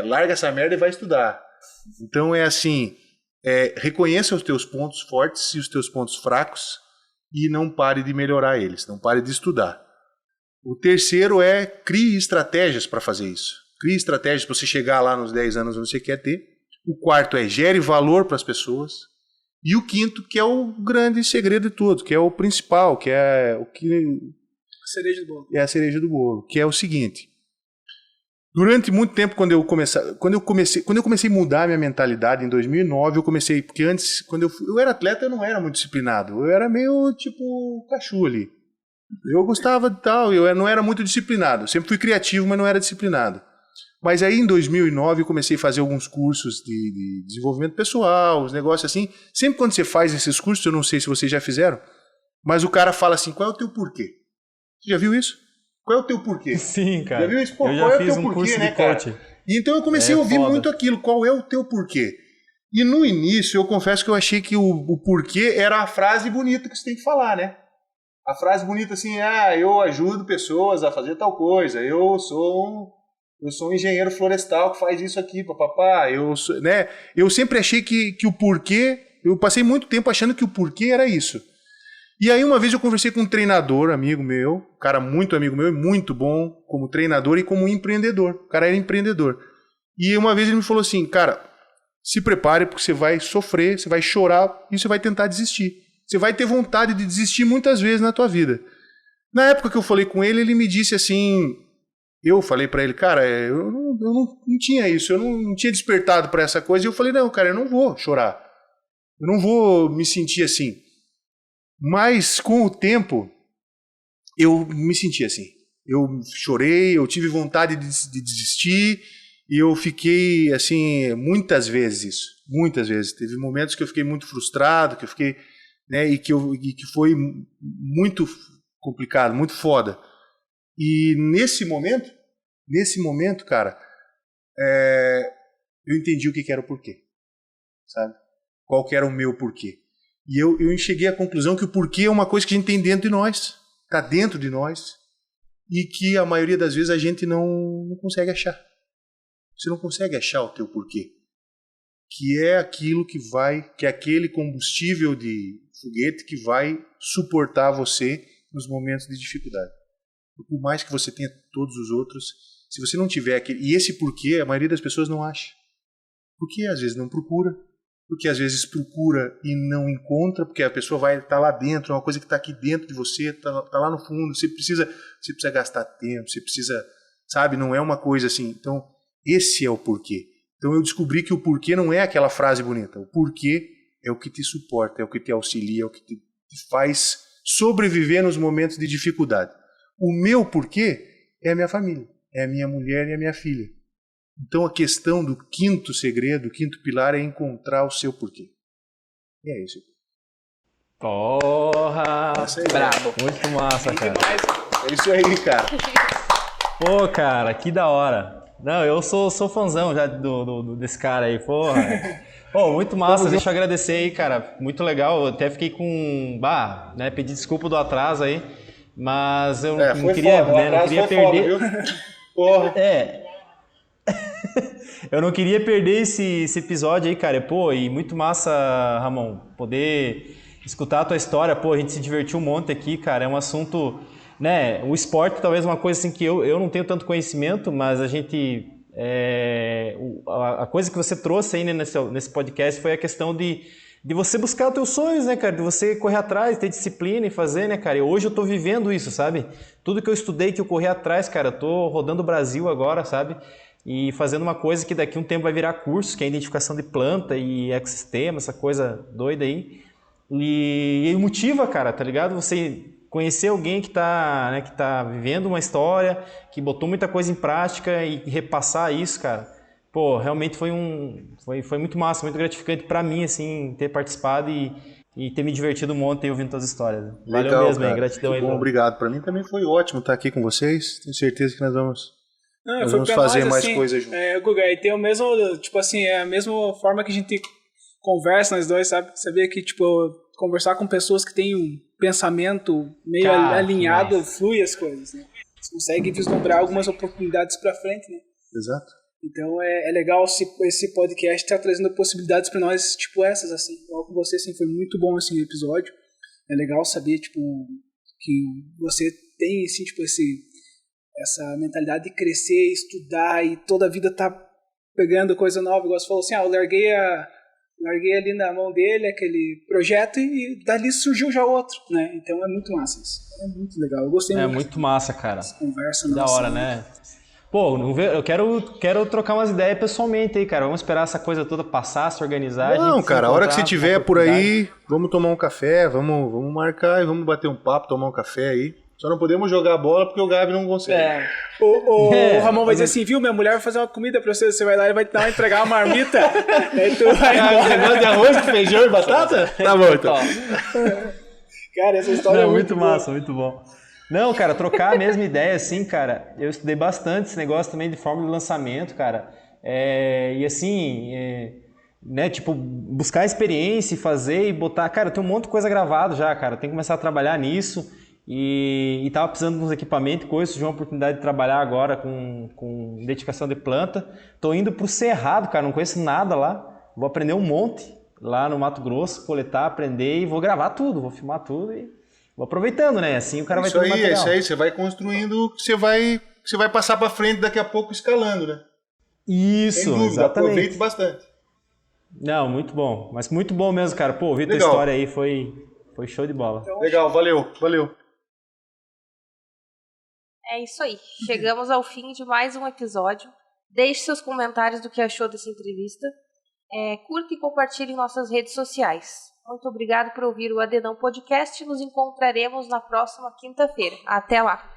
Larga essa merda e vai estudar. Então é assim, reconheça os teus pontos fortes e os teus pontos fracos e não pare de melhorar eles, não pare de estudar. O terceiro é crie estratégias para fazer isso. Crie estratégias para você chegar lá nos 10 anos onde você quer ter. O quarto é gere valor para as pessoas. E o quinto, que é o grande segredo de tudo, que é o principal, que é o que... A cereja do bolo. É a cereja do bolo, que é o seguinte. Durante muito tempo, quando eu comecei a mudar a minha mentalidade em 2009, porque antes, quando eu era atleta, eu não era muito disciplinado. Eu era meio tipo cachu ali. Eu gostava de tal, eu não era muito disciplinado. Eu sempre fui criativo, mas não era disciplinado. Mas aí em 2009 eu comecei a fazer alguns cursos de desenvolvimento pessoal, uns negócios assim. Sempre quando você faz esses cursos, eu não sei se vocês já fizeram, mas o cara fala assim, qual é o teu porquê? Você já viu isso? Qual é o teu porquê? Sim, cara. Já viu isso? Pô, eu qual já é o fiz teu um porquê, curso né, de cara? coach. E então eu comecei a ouvir foda. muito aquilo, qual é o teu porquê? E no início eu confesso que eu achei que o porquê era a frase bonita que você tem que falar, né? A frase bonita assim, eu ajudo pessoas a fazer tal coisa, eu sou um engenheiro florestal que faz isso aqui, papapá, né? Eu sempre achei que o porquê, eu passei muito tempo achando que o porquê era isso. E aí uma vez eu conversei com um treinador, amigo meu, um cara muito amigo meu, muito bom como treinador e como empreendedor. O cara era empreendedor. E uma vez ele me falou assim, cara, se prepare porque você vai sofrer, você vai chorar e você vai tentar desistir. Você vai ter vontade de desistir muitas vezes na tua vida. Na época que eu falei com ele, ele me disse assim, eu falei pra ele, cara, eu não tinha isso, eu não tinha despertado pra essa coisa. E eu falei, não, cara, eu não vou chorar. Eu não vou me sentir assim. Mas com o tempo, eu me senti assim. Eu chorei, eu tive vontade de desistir e eu fiquei assim, muitas vezes isso. Muitas vezes. Teve momentos que eu fiquei muito frustrado, que eu fiquei, né, e que foi muito complicado, muito foda. E nesse momento, cara, eu entendi o que era o porquê, sabe? Qual que era o meu porquê. E eu cheguei à conclusão que o porquê é uma coisa que a gente tem dentro de nós, está dentro de nós, e que a maioria das vezes a gente não consegue achar. Você não consegue achar o teu porquê. Que é aquilo que é aquele combustível de foguete que vai suportar você nos momentos de dificuldade. Por mais que você tenha todos os outros, se você não tiver aquele... E esse porquê, a maioria das pessoas não acha. Porque às vezes não procura, porque às vezes procura e não encontra, porque a pessoa vai estar lá dentro, é uma coisa que está aqui dentro de você, está lá no fundo, você precisa gastar tempo, você precisa, sabe, não é uma coisa assim. Então, esse é o porquê. Então eu descobri que o porquê não é aquela frase bonita, o porquê é o que te suporta, é o que te auxilia, é o que te faz sobreviver nos momentos de dificuldade. O meu porquê é a minha família, é a minha mulher e a minha filha. Então a questão do quinto segredo, o quinto pilar é encontrar o seu porquê. E é isso. Porra! Brabo. Muito massa, cara. É isso aí, cara. Pô, cara, que da hora. Não, eu sou fãzão já desse cara aí, porra. Pô, muito massa, deixa eu agradecer aí, cara. Muito legal, eu até fiquei com... né, pedi desculpa do atraso aí, mas eu não queria, foda, né, não queria perder... Foda, viu? Porra. Eu não queria perder esse episódio aí, cara. Pô, e muito massa, Ramon, poder escutar a tua história. Pô, a gente se divertiu um monte aqui, cara. É um assunto, né? O esporte talvez uma coisa assim que eu não tenho tanto conhecimento, mas a gente... a coisa que você trouxe aí, né, nesse podcast foi a questão de você buscar os teus sonhos, né, cara? De você correr atrás, ter disciplina e fazer, né, cara? E hoje eu tô vivendo isso, sabe? Tudo que eu estudei, que eu corri atrás, cara, eu tô rodando o Brasil agora, sabe? E fazendo uma coisa que daqui a um tempo vai virar curso, que é a identificação de planta e ecossistema, essa coisa doida aí. E motiva, cara, tá ligado? Você conhecer alguém que tá vivendo uma história, que botou muita coisa em prática e repassar isso, cara. Pô, realmente foi muito massa, muito gratificante pra mim, assim, ter participado e ter me divertido um monte ouvindo todas as histórias. Valeu legal, mesmo, cara. hein? Gratidão aí. Bom, obrigado. Pra mim também foi ótimo estar aqui com vocês. Tenho certeza que nós vamos fazer mais coisas juntos. Guga, e tem o mesmo, tipo assim, é a mesma forma que a gente conversa nós dois, sabe? Você vê que, tipo, conversar com pessoas que têm um pensamento meio alinhado, flui as coisas, né? Você consegue vislumbrar algumas oportunidades pra frente, né? Exato. Então é legal esse podcast estar trazendo possibilidades para nós, tipo essas, assim. Igual com você, assim, foi muito bom esse episódio. É legal saber, tipo, que você tem, assim, tipo, essa mentalidade de crescer, estudar e toda a vida tá pegando coisa nova. Igual você falou assim, eu larguei ali na mão dele aquele projeto e dali surgiu já outro, né? Então é muito massa isso. É muito legal. Eu gostei muito. É muito massa, cara. Essa conversa. Da hora, né? Pô, eu quero trocar umas ideias pessoalmente aí, cara. Vamos esperar essa coisa toda passar, se organizar. Não, cara, a hora que você estiver por aí, vamos tomar um café, vamos marcar e vamos bater um papo, tomar um café aí. Só não podemos jogar bola porque o Gabi não consegue. O Ramon vai dizer assim, viu, minha mulher vai fazer uma comida pra você, você vai lá e vai entregar uma marmita. Aí tu vai negócio de arroz com feijão e batata? Tá bom, então. Cara, essa história é muito boa. massa, muito bom. Não, cara, trocar a mesma ideia, assim, cara, eu estudei bastante esse negócio também de forma de lançamento, cara, e assim, né, tipo, buscar experiência e fazer e botar, cara, tem um monte de coisa gravado já, cara, tem que começar a trabalhar nisso e tava precisando de uns equipamentos, coisas, tive uma oportunidade de trabalhar agora com identificação de planta, tô indo pro Cerrado, cara, não conheço nada lá, vou aprender um monte lá no Mato Grosso, coletar, aprender e vou gravar tudo, vou filmar tudo e vou aproveitando, né? Assim o cara vai ter material. Isso aí, você vai construindo, você vai passar para frente daqui a pouco escalando, né? Isso, Sem dúvida, exatamente. aproveite bastante. Não, muito bom. Mas muito bom mesmo, cara. Pô, ouvir tua Legal. história aí foi show de bola. Legal, valeu. É isso aí. Chegamos ao fim de mais um episódio. Deixe seus comentários do que achou dessa entrevista. Curta e compartilhe em nossas redes sociais. Muito obrigado por ouvir o Adenão Podcast. Nos encontraremos na próxima quinta-feira. Até lá!